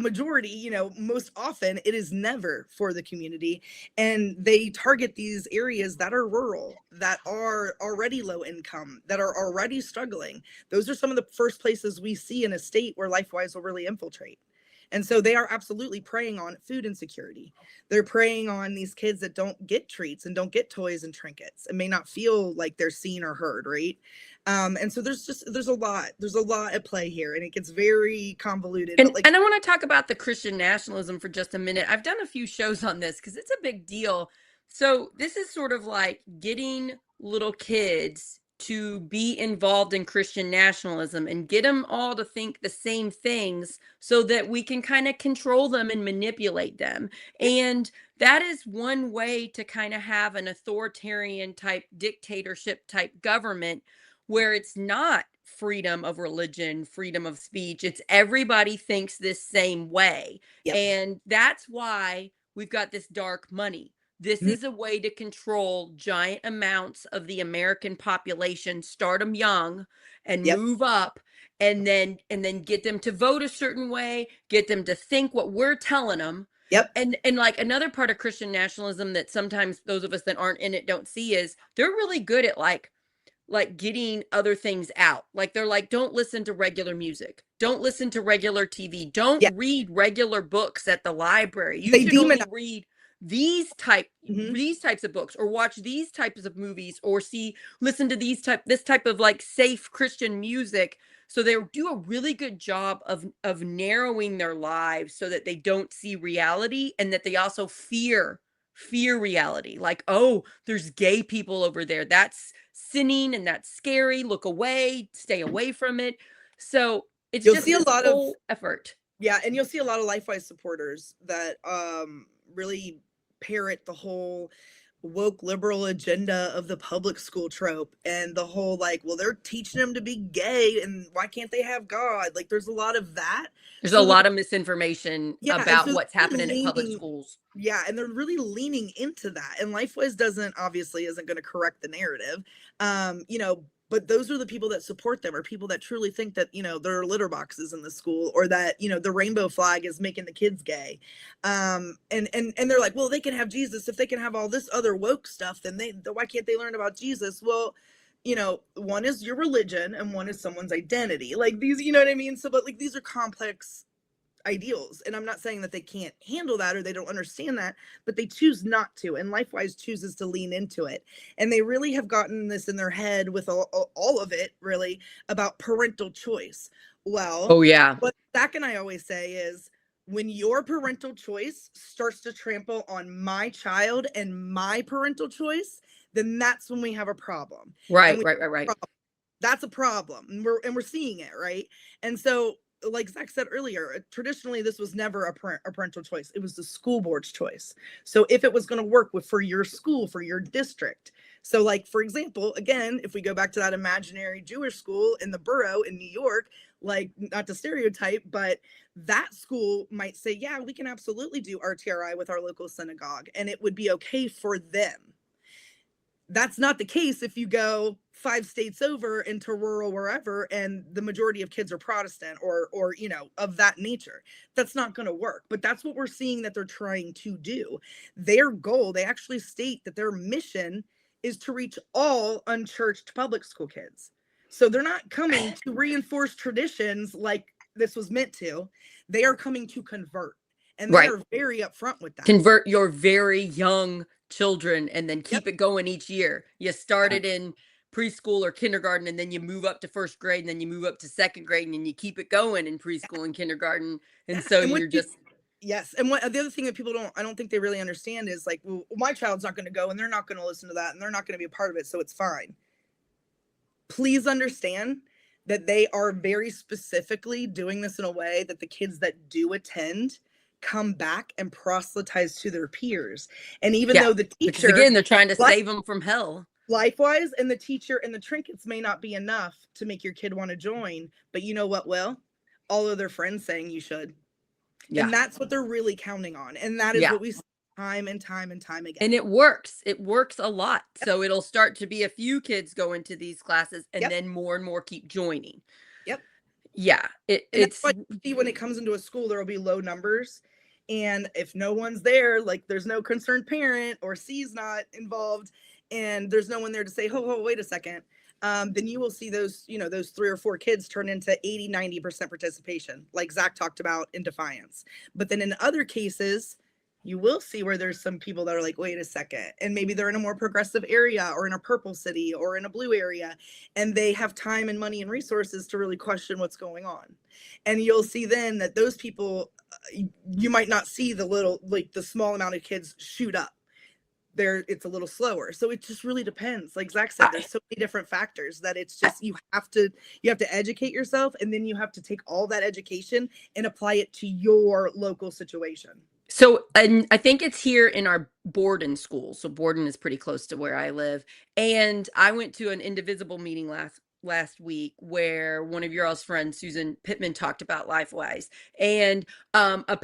most often it is never for the community, and they target these areas that are rural, that are already low income, that are already struggling. Those are some of the first places we see in a state where LifeWise will really infiltrate. And so they are absolutely preying on food insecurity. They're preying on these kids that don't get treats and don't get toys and trinkets and may not feel like they're seen or heard, right? And so there's a lot at play here, and it gets very convoluted. And, But and I want to talk about the Christian nationalism for just a minute. I've done a few shows on this because it's a big deal. So this is sort of like getting little kids to be involved in Christian nationalism and get them all to think the same things so that we can kind of control them and manipulate them. And that is one way to kind of have an authoritarian type dictatorship type government where it's not freedom of religion, freedom of speech. It's everybody thinks this same way. Yep. And that's why we've got this dark money. This is a way to control giant amounts of the American population, start them young and move up, and then get them to vote a certain way, get them to think what we're telling them. Yep. And like another part of Christian nationalism that sometimes those of us that aren't in it don't see is they're really good at like getting other things out. Like they're like, don't listen to regular music. Don't listen to regular TV. Don't read regular books at the library. You should only read these types of books, or watch these types of movies, or listen to this type of like safe Christian music. So they do a really good job of narrowing their lives so that they don't see reality, and that they also fear reality. Like, oh, there's gay people over there. That's sinning and that's scary. Look away, stay away from it. So it's You'll just see a lot of effort. Yeah, and you'll see a lot of LifeWise supporters that really parrot the whole woke liberal agenda of the public school trope, and the whole like, well, they're teaching them to be gay, and why can't they have God? Like, there's a lot of that. There's a lot of misinformation about what's happening in public schools. Yeah, and they're really leaning into that. And LifeWise isn't going to correct the narrative. But those are the people that support them, or people that truly think that, there are litter boxes in the school, or that, the rainbow flag is making the kids gay. And they're like, well, they can have Jesus if they can have all this other woke stuff, then why can't they learn about Jesus? Well, one is your religion and one is someone's identity. Like these, you know what I mean? So, but like, these are complex ideals, and I'm not saying that they can't handle that or they don't understand that, but they choose not to, and LifeWise chooses to lean into it. And they really have gotten this in their head with all of it, really, about parental choice. Well, oh yeah, what Zach and I always say is, when your parental choice starts to trample on my child and my parental choice, then that's when we have a problem. Right. That's a problem, and we're seeing it, right? And so like Zach said earlier, traditionally this was never a parental choice. It was the school board's choice. So if it was going to work for your school, for your district. So like, for example, again, if we go back to that imaginary Jewish school in the borough in New York, like, not to stereotype, but that school might say, yeah, we can absolutely do RTRI with our local synagogue, and it would be okay for them. That's not the case if you go 5 states over into rural wherever and the majority of kids are Protestant or of that nature. That's not going to work. But that's what we're seeing that they're trying to do. Their goal, they actually state that their mission is to reach all unchurched public school kids. So they're not coming to reinforce traditions like this was meant to. They are coming to convert. And they are very upfront with that. Convert your very young children and then keep Yep. it going each year. You started in preschool or kindergarten, and then you move up to first grade, and then you move up to second grade, and then you keep it going in preschool and kindergarten. And so And you're just yes. And what the other thing that people I don't think they really understand is like, well, my child's not going to go and they're not going to listen to that and they're not going to be a part of it. So it's fine. Please understand that they are very specifically doing this in a way that the kids that do attend come back and proselytize to their peers. And even though the teacher, because again, they're trying to save them from hell. LIfeWise and the teacher and the trinkets may not be enough to make your kid want to join, but you know what will? All of their friends saying you should. Yeah. And that's what they're really counting on. And that is what we see time and time and time again. And it works. It works a lot. Yep. So it'll start to be a few kids go into these classes and then more and more keep joining. Yep. Yeah. It's what you see when it comes into a school, there will be low numbers. And if no one's there, like there's no concerned parent or C's not involved, and there's no one there to say, oh, wait a second. Then you will see those, those 3 or 4 kids turn into 80-90% participation, like Zach talked about in Defiance. But then in other cases, you will see where there's some people that are like, wait a second. And maybe they're in a more progressive area or in a purple city or in a blue area, and they have time and money and resources to really question what's going on. And you'll see then that those people, you might not see the small amount of kids shoot up. It's a little slower. So it just really depends. Like Zach said, there's so many different factors that it's just, you have to educate yourself, and then you have to take all that education and apply it to your local situation. So, and I think it's here in our Borden school. So Borden is pretty close to where I live. And I went to an Indivisible meeting last week where one of your all's friends, Susan Pittman, talked about LIfeWise. And a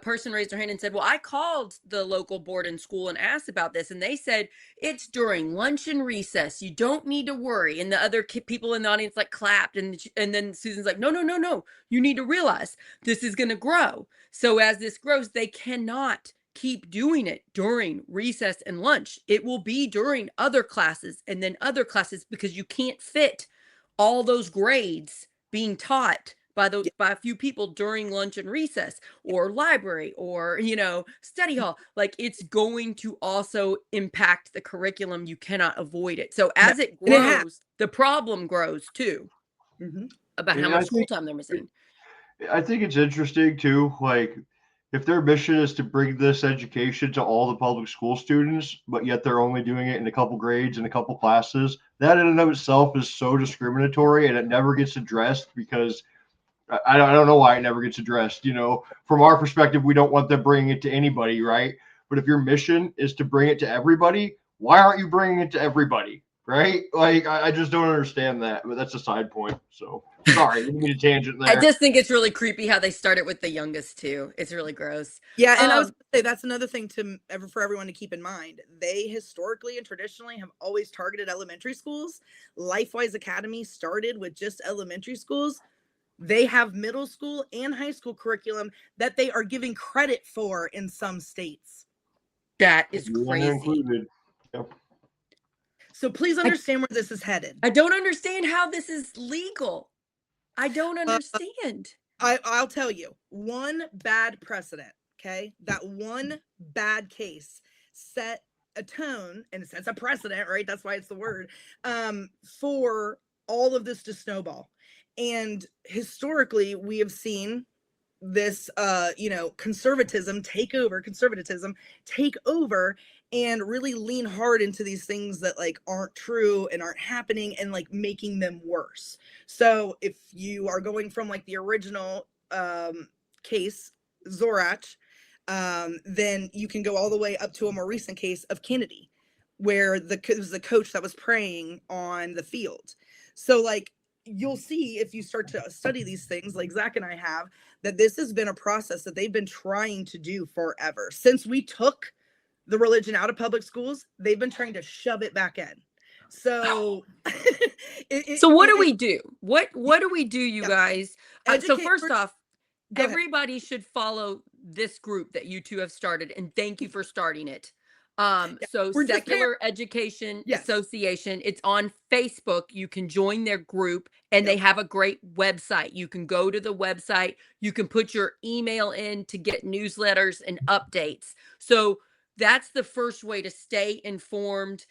person raised their hand and said, well, I called the local Borden school and asked about this. And they said, it's during lunch and recess. You don't need to worry. And the other people in the audience like clapped. And then Susan's like, no. You need to realize this is going to grow. So as this grows, they cannot keep doing it during recess and lunch. It will be during other classes and then other classes, because you can't fit all those grades being taught by a few people during lunch and recess or library or, study hall. Like, it's going to also impact the curriculum. You cannot avoid it. So as it grows, the problem grows too, about how much school time they're missing. I think it's interesting too, like, if their mission is to bring this education to all the public school students, but yet they're only doing it in a couple grades and a couple classes, that in and of itself is so discriminatory, and it never gets addressed, because I don't know why it never gets addressed. From our perspective, we don't want them bringing it to anybody, right? But if your mission is to bring it to everybody, why aren't you bringing it to everybody, right? Like, I just don't understand that, but that's a side point. So sorry, didn't mean a tangent there. I just think it's really creepy how they started with the youngest too. It's really gross. Yeah, and I was going to say, that's another thing for everyone to keep in mind. They historically and traditionally have always targeted elementary schools. LIfeWise Academy started with just elementary schools. They have middle school and high school curriculum that they are giving credit for in some states. That is crazy. Yep. So please understand where this is headed. I don't understand how this is legal. I don't understand. I'll tell you, one bad precedent, okay? That one bad case set a tone, and it sets a precedent, right? That's why it's the word, for all of this to snowball. And historically, we have seen this, conservatism take over, and really lean hard into these things that like aren't true and aren't happening and like making them worse. So if you are going from like the original case, Zorach, then you can go all the way up to a more recent case of Kennedy, where it was the coach that was praying on the field. So like you'll see if you start to study these things like Zach and I have, that this has been a process that they've been trying to do forever. Since we took the religion out of public schools, they've been trying to shove it back in. So So what do we do? What do we do, you yeah, guys? So educate first off, go ahead. everybody should follow this group that you two have started, and thank you for starting it. Yeah, So we're just Secular Education Yes. Association, it's on Facebook. You can join their group, and they Yep. have a great website. You can go to the website, you can put your email in to get newsletters and updates. So that's the first way to stay informed,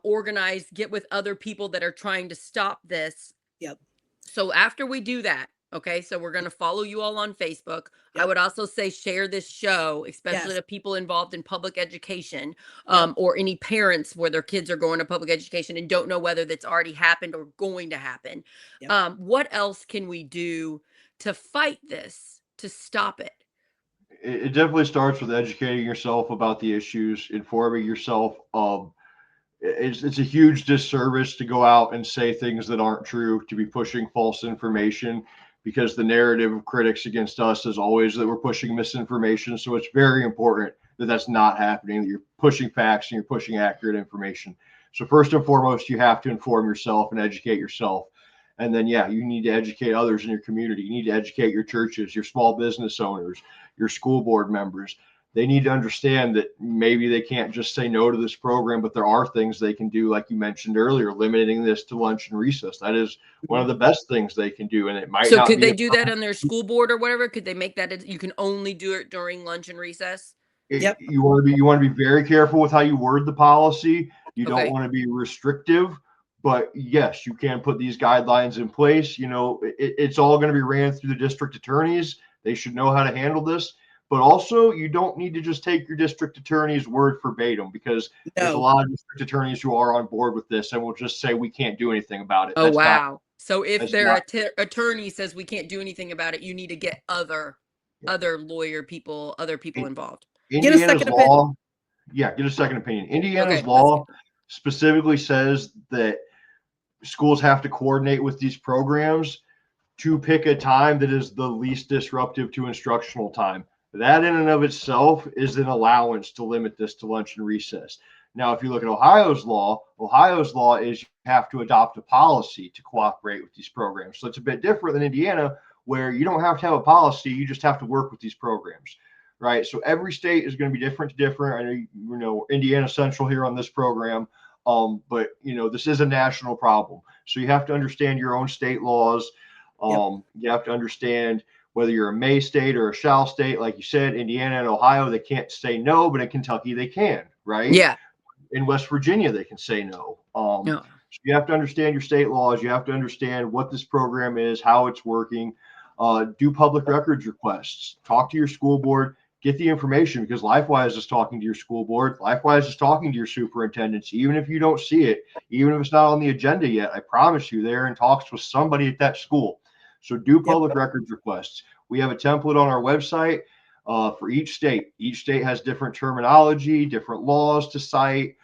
organized, get with other people that are trying to stop this. Yep. So after we do that, okay, so we're going to follow you all on Facebook. I Yep. would also say share this show, especially Yes. to people involved in public education, Yep. or any parents where their kids are going to public education and don't know whether that's already happened or going to happen. Yep. What else can we do to fight this, to stop it? It definitely starts with educating yourself about the issues, informing yourself. It's a huge disservice to go out and say things that aren't true, to be pushing false information, because the narrative of critics against us is always that we're pushing misinformation. So it's very important that that's not happening, that you're pushing facts and you're pushing accurate information. So first and foremost, you have to inform yourself and educate yourself. And then, yeah, you need to educate others in your community. You need to educate your churches, your small business owners, your school board members. They need to understand that maybe they can't just say no to this program, but there are things they can do, like you mentioned earlier, limiting this to lunch and recess. That is one of the best things they can do. And it might So not could be they do that on their school board or whatever? Could they make that you can only do it during lunch and recess? Yep. You want to be very careful with how you word the policy. You don't Okay. want to be restrictive, but yes, you can put these guidelines in place. It's all going to be ran through the district attorneys. They should know how to handle this. But also, you don't need to just take your district attorney's word verbatim, because there's a lot of district attorneys who are on board with this and will just say we can't do anything about it. Oh, That's not. wow. So if That's their not. attorney says we can't do anything about it, you need to get other lawyer people, other people involved. Get a second opinion. law. Yeah, get a second opinion. Indiana's Okay. law specifically says that schools have to coordinate with these programs to pick a time that is the least disruptive to instructional time. That in and of itself is an allowance to limit this to lunch and recess. Now, if you look at Ohio's law is you have to adopt a policy to cooperate with these programs. So it's a bit different than Indiana, where you don't have to have a policy, you just have to work with these programs, right? So every state is going to be different to different. I know, Indiana Central here on this program, but this is a national problem. So you have to understand your own state laws. You have to understand whether you're a may state or a shall state. Like you said, Indiana and Ohio, they can't say no, but in Kentucky they can, right? Yeah. In West Virginia, they can say no. No. So you have to understand your state laws. You have to understand what this program is, how it's working. Do public records requests. Talk to your school board. Get the information, because LifeWise is talking to your school board. LifeWise is talking to your superintendents. Even if you don't see it, even if it's not on the agenda yet, I promise you they're in talks with somebody at that school. So do public records requests. We have a template on our website for each state. Each state has different terminology, different laws to cite.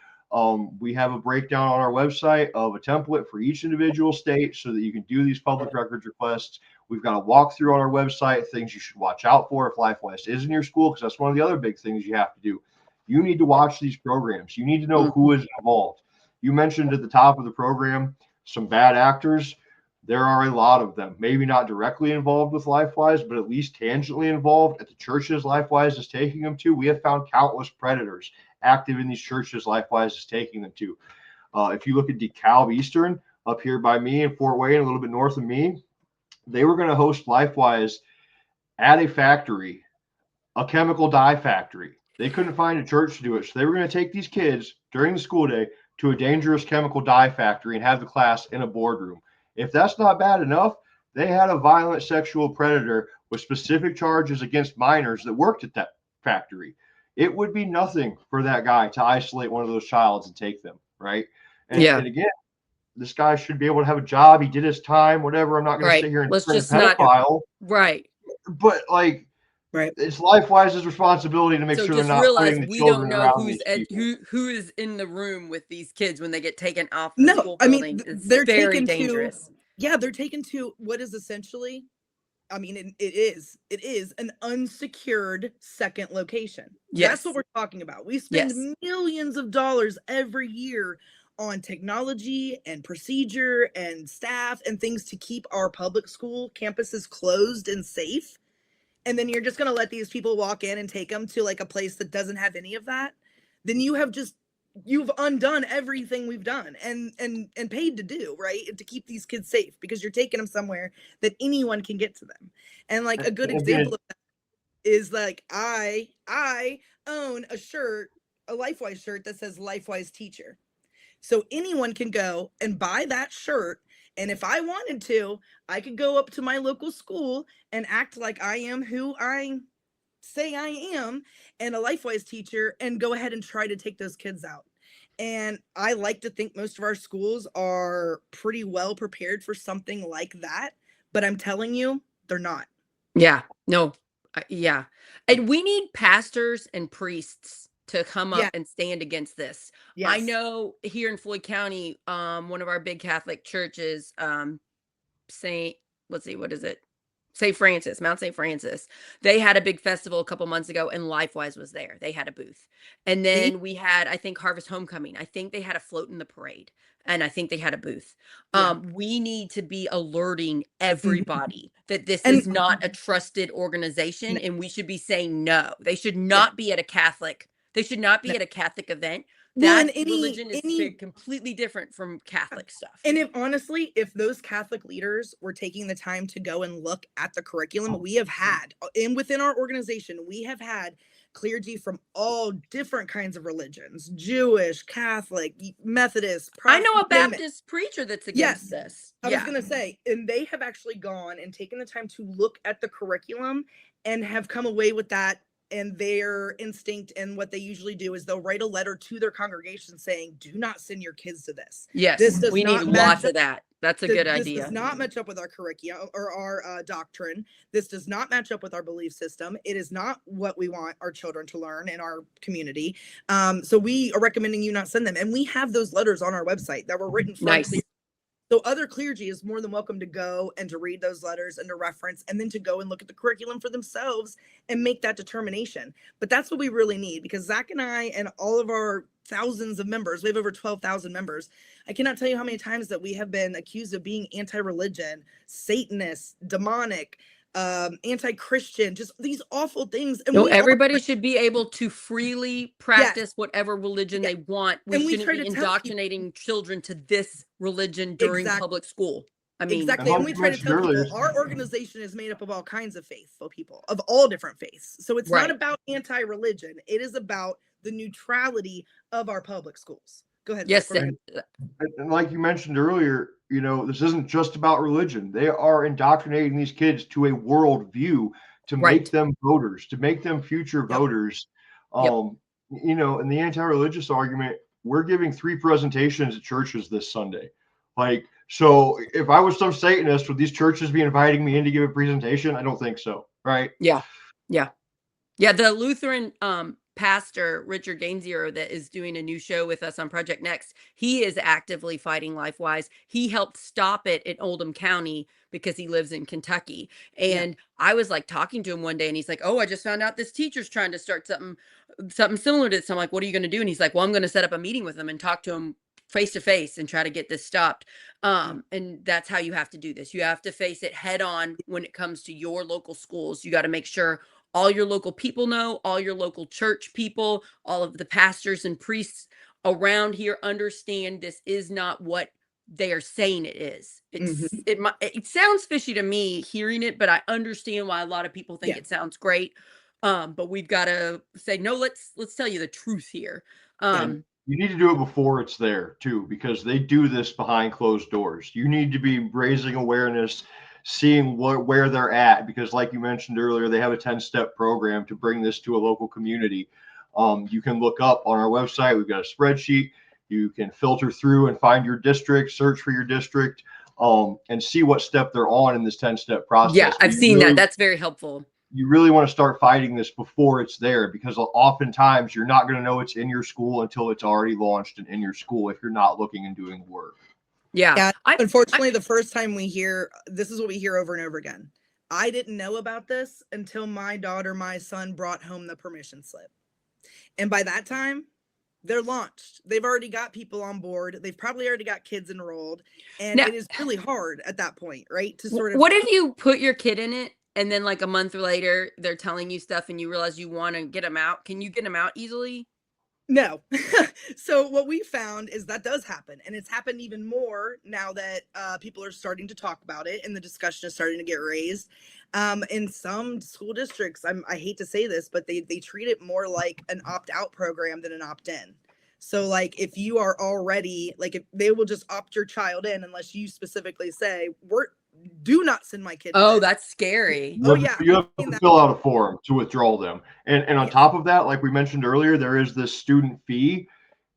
We have a breakdown on our website of a template for each individual state so that you can do these public records requests. We've got a walkthrough on our website, things you should watch out for if LifeWise is in your school, because that's one of the other big things you have to do. You need to watch these programs. You need to know who is involved. You mentioned at the top of the program some bad actors. There are a lot of them, maybe not directly involved with LifeWise, but at least tangentially involved at the churches LifeWise is taking them to. We have found countless predators active in these churches LifeWise is taking them to. If you look at DeKalb Eastern up here by me in Fort Wayne, a little bit north of me, they were going to host LifeWise at a factory, a chemical dye factory. They couldn't find a church to do it, so they were going to take these kids during the school day to a dangerous chemical dye factory and have the class in a boardroom. If that's not bad enough, they had a violent sexual predator with specific charges against minors that worked at that factory. it would be nothing for that guy to isolate one of those childs and take them, right? Yeah. And again, this guy should be able to have a job. He did his time, whatever. I'm not going to Right. sit here and Let's turn a just not. pedophile, Right. but like, Right. it's LifeWise's responsibility to make So sure they're just not realize putting the we don't children know around these people. who is in the room with these kids when they get taken off the No, school I mean, building. It's they're very taken dangerous. they're taken to what is essentially, I mean, it is an unsecured second location. That's Yes. what we're talking about. We spend Yes. millions of dollars every year on technology and procedure and staff and things to keep our public school campuses closed and safe. And then you're just going to let these people walk in and take them to like a place that doesn't have any of that. Then you've undone everything we've done and paid to do, right? To keep these kids safe, because you're taking them somewhere that anyone can get to them. And like a good example of that is like I own a shirt, a LifeWise shirt that says LifeWise teacher. So anyone can go and buy that shirt. And if I wanted to, I could go up to my local school and act like I am who I say I am, and a LifeWise teacher, and go ahead and try to take those kids out. And I like to think most of our schools are pretty well prepared for something like that. But I'm telling you, they're not. Yeah. No. Yeah. And we need pastors and priests to come up Yeah. and stand against this. Yes. I know here in Floyd County, one of our big Catholic churches, Saint, let's see, what is it? St. Francis, Mount St. Francis. They had a big festival a couple months ago, and LifeWise was there. They had a booth. And See? then we had, I think, Harvest Homecoming. I think they had a float in the parade, and I think they had a booth. Yeah. We need to be alerting everybody that this And- is not a trusted organization, No. and we should be saying no. They should not be at a Catholic. They should not be No. at a Catholic event. Well, That and religion is completely different from Catholic stuff. And if honestly, if those Catholic leaders were taking the time to go and look at the curriculum, we have had, and within our organization, we have had clergy from all different kinds of religions: Jewish, Catholic, Methodist. I know a name it. Baptist preacher that's against this. I was going to say, and they have actually gone and taken the time to look at the curriculum and have come away with that. And their instinct and what they usually do is they'll write a letter to their congregation saying, do not send your kids to this. Yes, This does we need not match lots of that. That's a good This idea. does not match up with our curriculum or our doctrine. This does not match up with our belief system. It is not what we want our children to learn in our community. So we are recommending you not send them. And we have those letters on our website that were written from Nice. So other clergy is more than welcome to go and to read those letters and to reference, and then to go and look at the curriculum for themselves and make that determination. But that's what we really need, because Zach and I and all of our thousands of members, we have over 12,000 members. I cannot tell you how many times that we have been accused of being anti-religion, Satanist, demonic, anti-Christian, just these awful things. And no, everybody should be able to freely practice Yes. whatever religion Yeah. they want. We And we shouldn't try be to tell indoctrinating children to this religion during Exactly. public school. I mean, Exactly. And we try to tell people our organization is made up of all kinds of faithful people of all different faiths. So it's Right. not about anti-religion. It is about the neutrality of our public schools. Go ahead. Yes. Zach. And like you mentioned earlier, you know, this isn't just about religion. They are indoctrinating these kids to a worldview to Right. make them voters, to make them future Yep. voters. You know, in the anti-religious argument, we're giving 3 presentations at churches this Sunday. Like, so if I was some Satanist, would these churches be inviting me in to give a presentation? I don't think so. Right. Yeah. Yeah. Yeah. The Lutheran pastor, Richard Gainzero, that is doing a new show with us on Project Next, he is actively fighting LifeWise. He helped stop it in Oldham County because he lives in Kentucky. And I was like talking to him one day, and he's like, oh, I just found out this teacher's trying to start something similar to this. I'm like, what are you going to do? And he's like, well, I'm going to set up a meeting with him and talk to him face to face and try to get this stopped. And that's how you have to do this. You have to face it head on when it comes to your local schools. You got to make sure all your local people know, all your local church people, all of the pastors and priests around here understand this is not what they are saying it is. It sounds fishy to me hearing it, but I understand why a lot of people think it sounds great. But we've got to say, no, let's tell you the truth here. You need to do it before it's there too, because they do this behind closed doors. You need to be raising awareness, seeing where they're at, because like you mentioned earlier, they have a 10-step program to bring this to a local community. You can look up on our website. We've got a spreadsheet. You can filter through and find your district, search for your district, and see what step they're on in this 10-step process. Yeah, I've seen that. That's very helpful. You really want to start fighting this before it's there, because oftentimes you're not going to know it's in your school until it's already launched and in your school if you're not looking and doing the work. Yeah. Unfortunately, the first time we hear, this is what we hear over and over again. I didn't know about this until my son brought home the permission slip. And by that time, they're launched. They've already got people on board. They've probably already got kids enrolled. And it is really hard at that point, right? To sort of. What if you put your kid in it and then like a month later, they're telling you stuff and you realize you want to get them out? Can you get them out easily? No. So what we found is that does happen. And it's happened even more now that people are starting to talk about it and the discussion is starting to get raised. In some school districts, I hate to say this, but they treat it more like an opt-out program than an opt-in. So like if you are already, like if they will just opt your child in unless you specifically say, do not send my kid. Oh, that's scary. Oh yeah. You have to fill out a form to withdraw them. And on top of that, like we mentioned earlier, there is this student fee.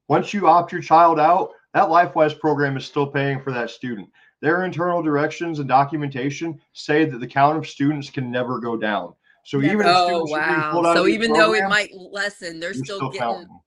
Once you opt your child out, that LIfeWise program is still paying for that student. Their internal directions and documentation say that the count of students can never go down. So even if students are being pulled out so of the even program, though it might lessen, they're still getting counting.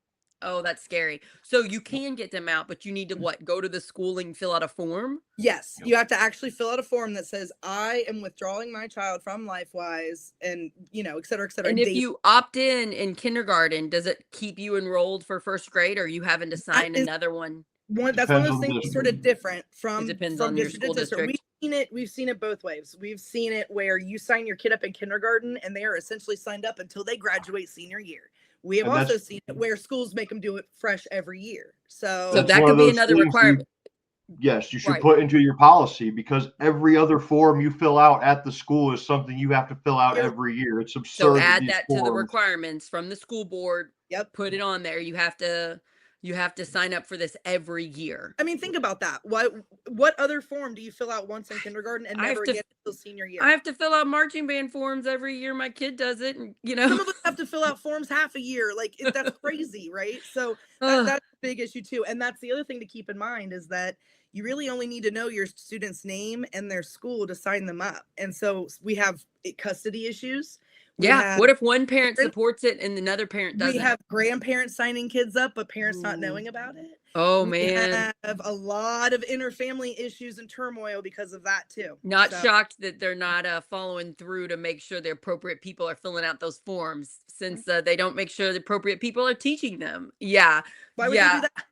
Oh, that's scary. So you can get them out, but you need to go to the school and fill out a form? Yes, you have to actually fill out a form that says, I am withdrawing my child from LIfeWise and, et cetera, et cetera. And if you opt in kindergarten, does it keep you enrolled for first grade, or are you having to sign another one? That's one of those things sort of different from. It depends on your school district. We've seen it both ways. We've seen it where you sign your kid up in kindergarten and they are essentially signed up until they graduate senior year. We have also seen it where schools make them do it fresh every year. So that could be another requirement. Yes, you should put into your policy, because every other form you fill out at the school is something you have to fill out every year. It's absurd. So add that to the requirements from the school board. Yep. Put it on there. You have to sign up for this every year. I mean, think about that. What other form do you fill out once in kindergarten and never get until senior year? I have to fill out marching band forms every year. My kid does it, and some of us have to fill out forms half a year. Like that's crazy, right? So that's a big issue too. And that's the other thing to keep in mind is that you really only need to know your student's name and their school to sign them up. And so we have custody issues. What if one parent supports it and another parent doesn't? We have grandparents signing kids up, but parents not knowing about it. Oh, man. We have a lot of interfamily issues and turmoil because of that, too. Not shocked that they're not following through to make sure the appropriate people are filling out those forms, since they don't make sure the appropriate people are teaching them. Yeah. Why would you do that?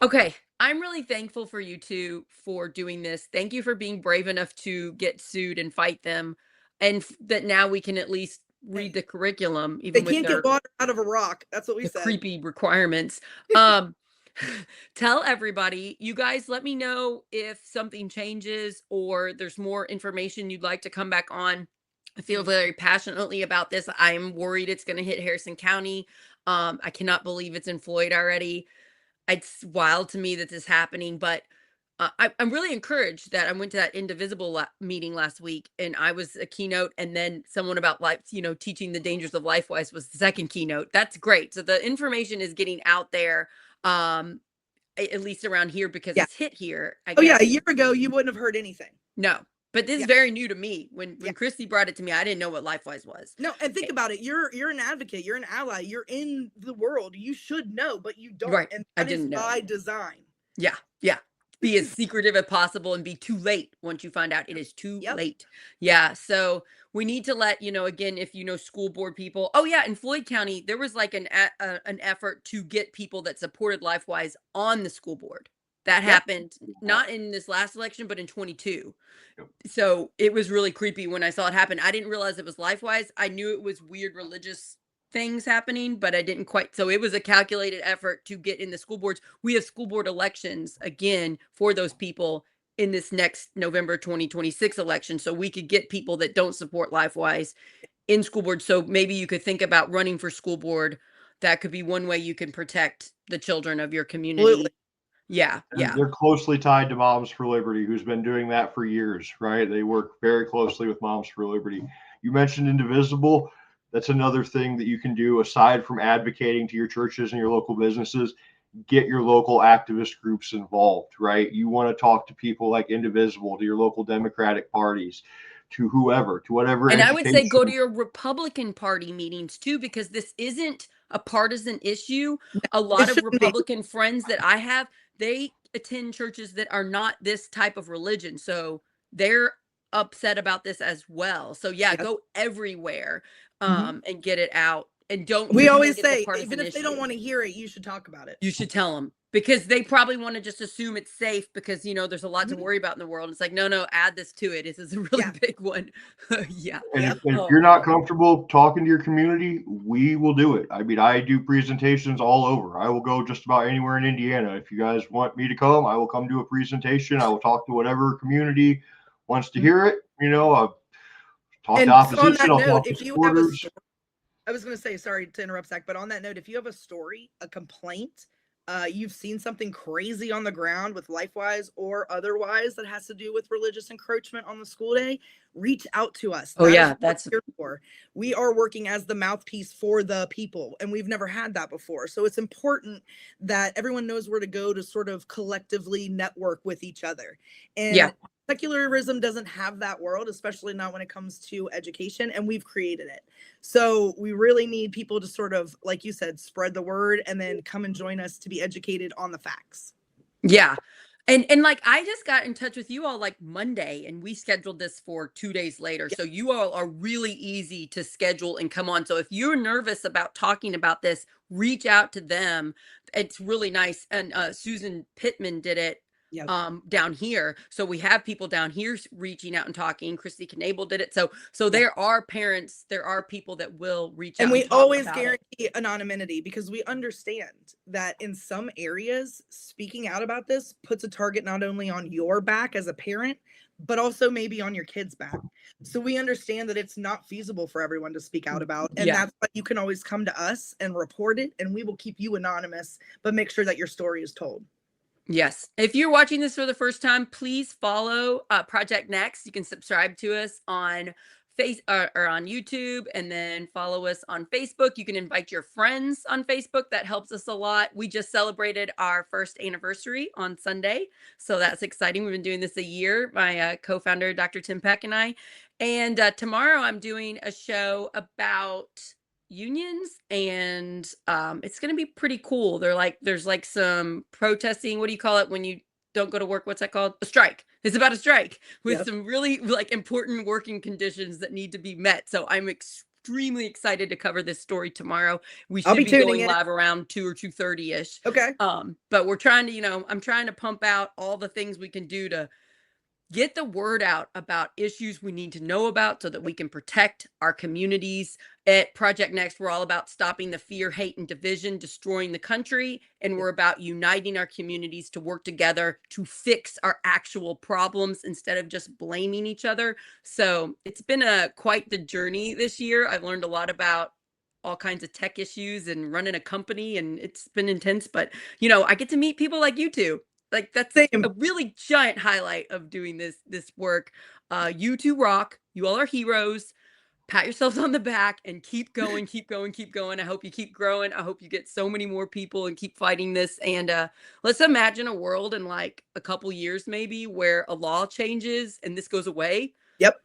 Okay. I'm really thankful for you two for doing this. Thank you for being brave enough to get sued and fight them. And that now we can at least read the curriculum. Even they can't get water out of a rock. That's what we said. Creepy requirements. Tell everybody, you guys let me know if something changes or there's more information you'd like to come back on. I feel very passionately about this. I'm worried it's going to hit Harrison County. I cannot believe it's in Floyd already. It's wild to me that this is happening, but I'm really encouraged that I went to that Indivisible meeting last week, and I was a keynote, and then someone about life, teaching the dangers of LIfeWise was the second keynote. That's great. So the information is getting out there, at least around here, because it's hit here. I guess. Yeah, a year ago you wouldn't have heard anything. No, but this is very new to me. When Christy brought it to me, I didn't know what LIfeWise was. No, and think about it. You're an advocate. You're an ally. You're in the world. You should know, but you don't. Right. And that is by design. Yeah. Be as secretive as possible and be too late once you find out it is too late. Yeah. So we need to let, again, if school board people. Oh yeah. In Floyd County, there was like an effort to get people that supported LIfeWise on the school board. That happened not in this last election, but in 22. So it was really creepy when I saw it happen. I didn't realize it was LIfeWise. I knew it was weird religious things happening, but I didn't quite. So it was a calculated effort to get in the school boards. We have school board elections again for those people in this next November 2026 election. So we could get people that don't support LIfeWise in school board. So maybe you could think about running for school board. That could be one way you can protect the children of your community. Absolutely. Yeah. They're closely tied to Moms for Liberty, who's been doing that for years, right? They work very closely with Moms for Liberty. You mentioned Indivisible. That's another thing that you can do aside from advocating to your churches and your local businesses. Get your local activist groups involved, right? You want to talk to people like Indivisible, to your local Democratic parties, to whoever, to whatever And I would say go to education. your Republican Party meetings too, because this isn't a partisan issue. A It lot of shouldn't be. Republican friends that I have, they attend churches that are not this type of religion. So they're upset about this as well. So yeah, Yep. go everywhere Mhm. and get it out. And don't We just always make it the say, partisan even if they don't issue. want to hear it, you should talk about it. You should tell them because they probably want to just assume it's safe because there's a lot to Mhm. worry about in the world. It's like, no, add this to it. This is a really Yeah. big one. Yeah. And Yep. if Oh you're not man. comfortable talking to your community, we will do it. I mean, I do presentations all over. I will go just about anywhere in Indiana. If you guys want me to come, I will come do a presentation. I will talk to whatever community wants to Mhm. hear it. I'll talk to And so on opposition. that I'll note, talk to if you have a supporters. story, I was going to say, sorry to interrupt, Zach, but on that note, if you have a story, a complaint, you've seen something crazy on the ground with LifeWise or otherwise that has to do with religious encroachment on the school day, reach out to us. Oh That is yeah, what we're that's here for. We are working as the mouthpiece for the people, and we've never had that before. So it's important that everyone knows where to go to sort of collectively network with each other. yeah. And secularism doesn't have that world, especially not when it comes to education, and we've created it. So we really need people to sort of, like you said, spread the word and then come and join us to be educated on the facts. Yeah. And like I just got in touch with you all like Monday and we scheduled this for 2 days later. Yeah. So you all are really easy to schedule and come on. So if you're nervous about talking about this, reach out to them. It's really nice. And Susan Pittman did it Yeah. down here. So we have people down here reaching out and talking. Christy Knable did it. So Yeah. there are parents, there are people that will reach out And we and talk always about it. guarantee anonymity because we understand that in some areas, speaking out about this puts a target not only on your back as a parent, but also maybe on your kid's back. So we understand that it's not feasible for everyone to speak out about. And Yeah. that's why you can always come to us and report it, and we will keep you anonymous, but make sure that your story is told. Yes. If you're watching this for the first time, please follow Project Next. You can subscribe to us on or on YouTube, and then follow us on Facebook. You can invite your friends on Facebook. That helps us a lot. We just celebrated our first anniversary on Sunday, so that's exciting. We've been doing this a year. My co-founder, Dr. Tim Peck, and I. And tomorrow, I'm doing a show about unions, and it's going to be pretty cool. There's like some protesting. What do you call it when you don't go to work? What's that called? A strike. It's about a strike with Yep. some really like important working conditions that need to be met. So I'm extremely excited to cover this story tomorrow. We I'll should be be tuning going in. live around 2 or 2:30 ish. Okay. But we're trying to, I'm trying to pump out all the things we can do to get the word out about issues we need to know about so that we can protect our communities. At Project Next, we're all about stopping the fear, hate, and division, destroying the country. And we're about uniting our communities to work together to fix our actual problems instead of just blaming each other. So it's been quite the journey this year. I've learned a lot about all kinds of tech issues and running a company, and it's been intense, but I get to meet people like you two. Like that's Same. a really giant highlight of doing this work. You two rock. You all are heroes. Pat yourselves on the back and keep going, keep going, keep going. I hope you keep growing. I hope you get so many more people and keep fighting this. And let's imagine a world in like a couple years maybe where a law changes and this goes away. Yep.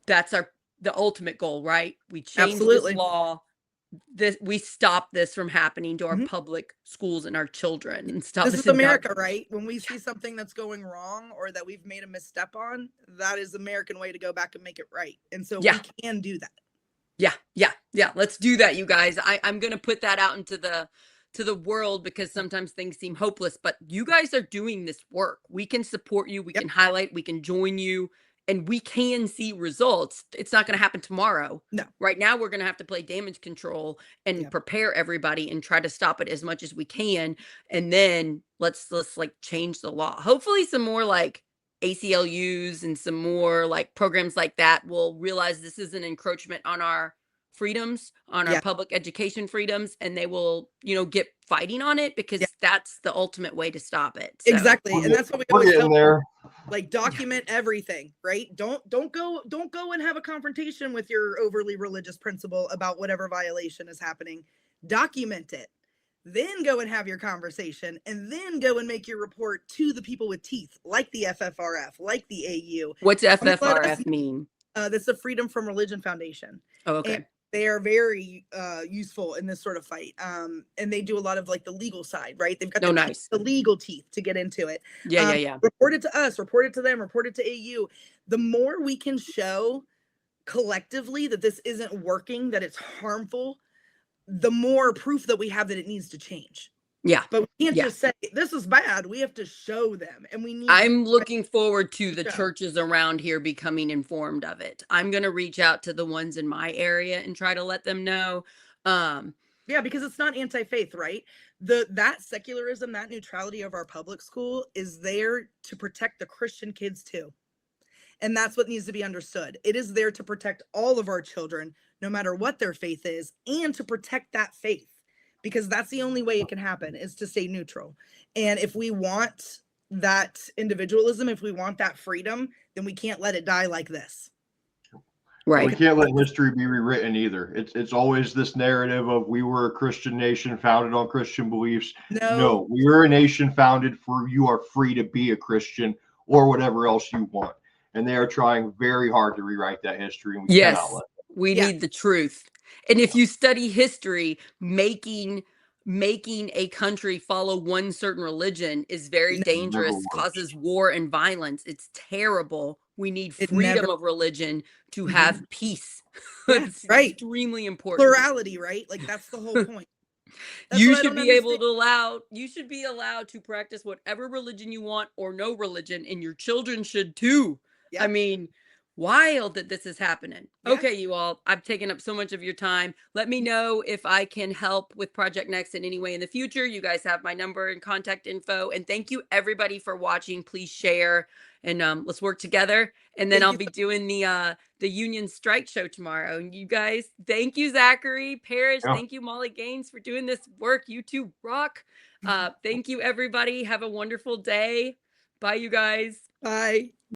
That's the ultimate goal, right? We change Absolutely. this law. We stop this from happening to our Mhm. public schools and our children, and stop This this is America, indoctrination. right? When we see something that's going wrong or that we've made a misstep on, that is the American way to go back and make it right. And so Yeah. we can do that. Yeah. Let's do that, you guys. I'm gonna put that out into the world because sometimes things seem hopeless, but you guys are doing this work. We can support you, we Yep. can highlight, we can join you, and we can see results. It's not gonna happen tomorrow. No. Right now, we're gonna have to play damage control and Yeah. prepare everybody and try to stop it as much as we can. And then let's like change the law. Hopefully, some more like ACLUs and some more like programs like that will realize this is an encroachment on our freedoms, on our Yeah. public education freedoms, and they will, get fighting on it because Yeah. that's the ultimate way to stop it. So Exactly. And that's what we We're always getting tell there. Like document everything, right? Don't go and have a confrontation with your overly religious principal about whatever violation is happening. Document it. Then go and have your conversation, and then go and make your report to the people with teeth, like the FFRF, like the AU. What's Let us FFRF mean? That's the Freedom from Religion Foundation. Oh, And okay. they are very useful in this sort of fight. And they do a lot of like the legal side, right? They've got Oh, the, nice. the legal teeth to get into it. Yeah. Report it to us, report it to them, report it to AU. The more we can show collectively that this isn't working, that it's harmful, the more proof that we have that it needs to change. Yeah. But we can't Yeah. just say this is bad. We have to show them, and we need. I'm looking forward to the Yeah. churches around here becoming informed of it. I'm going to reach out to the ones in my area and try to let them know. Yeah, because it's not anti-faith, right? That secularism, that neutrality of our public school is there to protect the Christian kids too. And that's what needs to be understood. It is there to protect all of our children, no matter what their faith is, and to protect that faith, because that's the only way it can happen, is to stay neutral. And if we want that individualism, if we want that freedom, then we can't let it die like this. Right. We can't let history be rewritten either. It's always this narrative of we were a Christian nation founded on Christian beliefs. No, we were a nation founded for you are free to be a Christian or whatever else you want. And they are trying very hard to rewrite that history. And we cannot let them. We need the truth. And if you study history, making a country follow one certain religion is very dangerous, causes war and violence. It's terrible. We need freedom of religion to have peace. It's extremely important. Plurality, right? Like that's the whole point. You should be able to you should be allowed to practice whatever religion you want or no religion, and your children should too. Yeah. I mean, wild that this is happening. Yeah. Okay, you all, I've taken up so much of your time. Let me know if I can help with Project Next in any way in the future. You guys have my number and contact info. And thank you everybody for watching. Please share and let's work together. And then I'll be doing the union strike show tomorrow. And you guys, thank you, Zachary, Parrish. Yeah. Thank you, Molly Gaines, for doing this work. You two rock. Thank you, everybody. Have a wonderful day. Bye, you guys. Bye.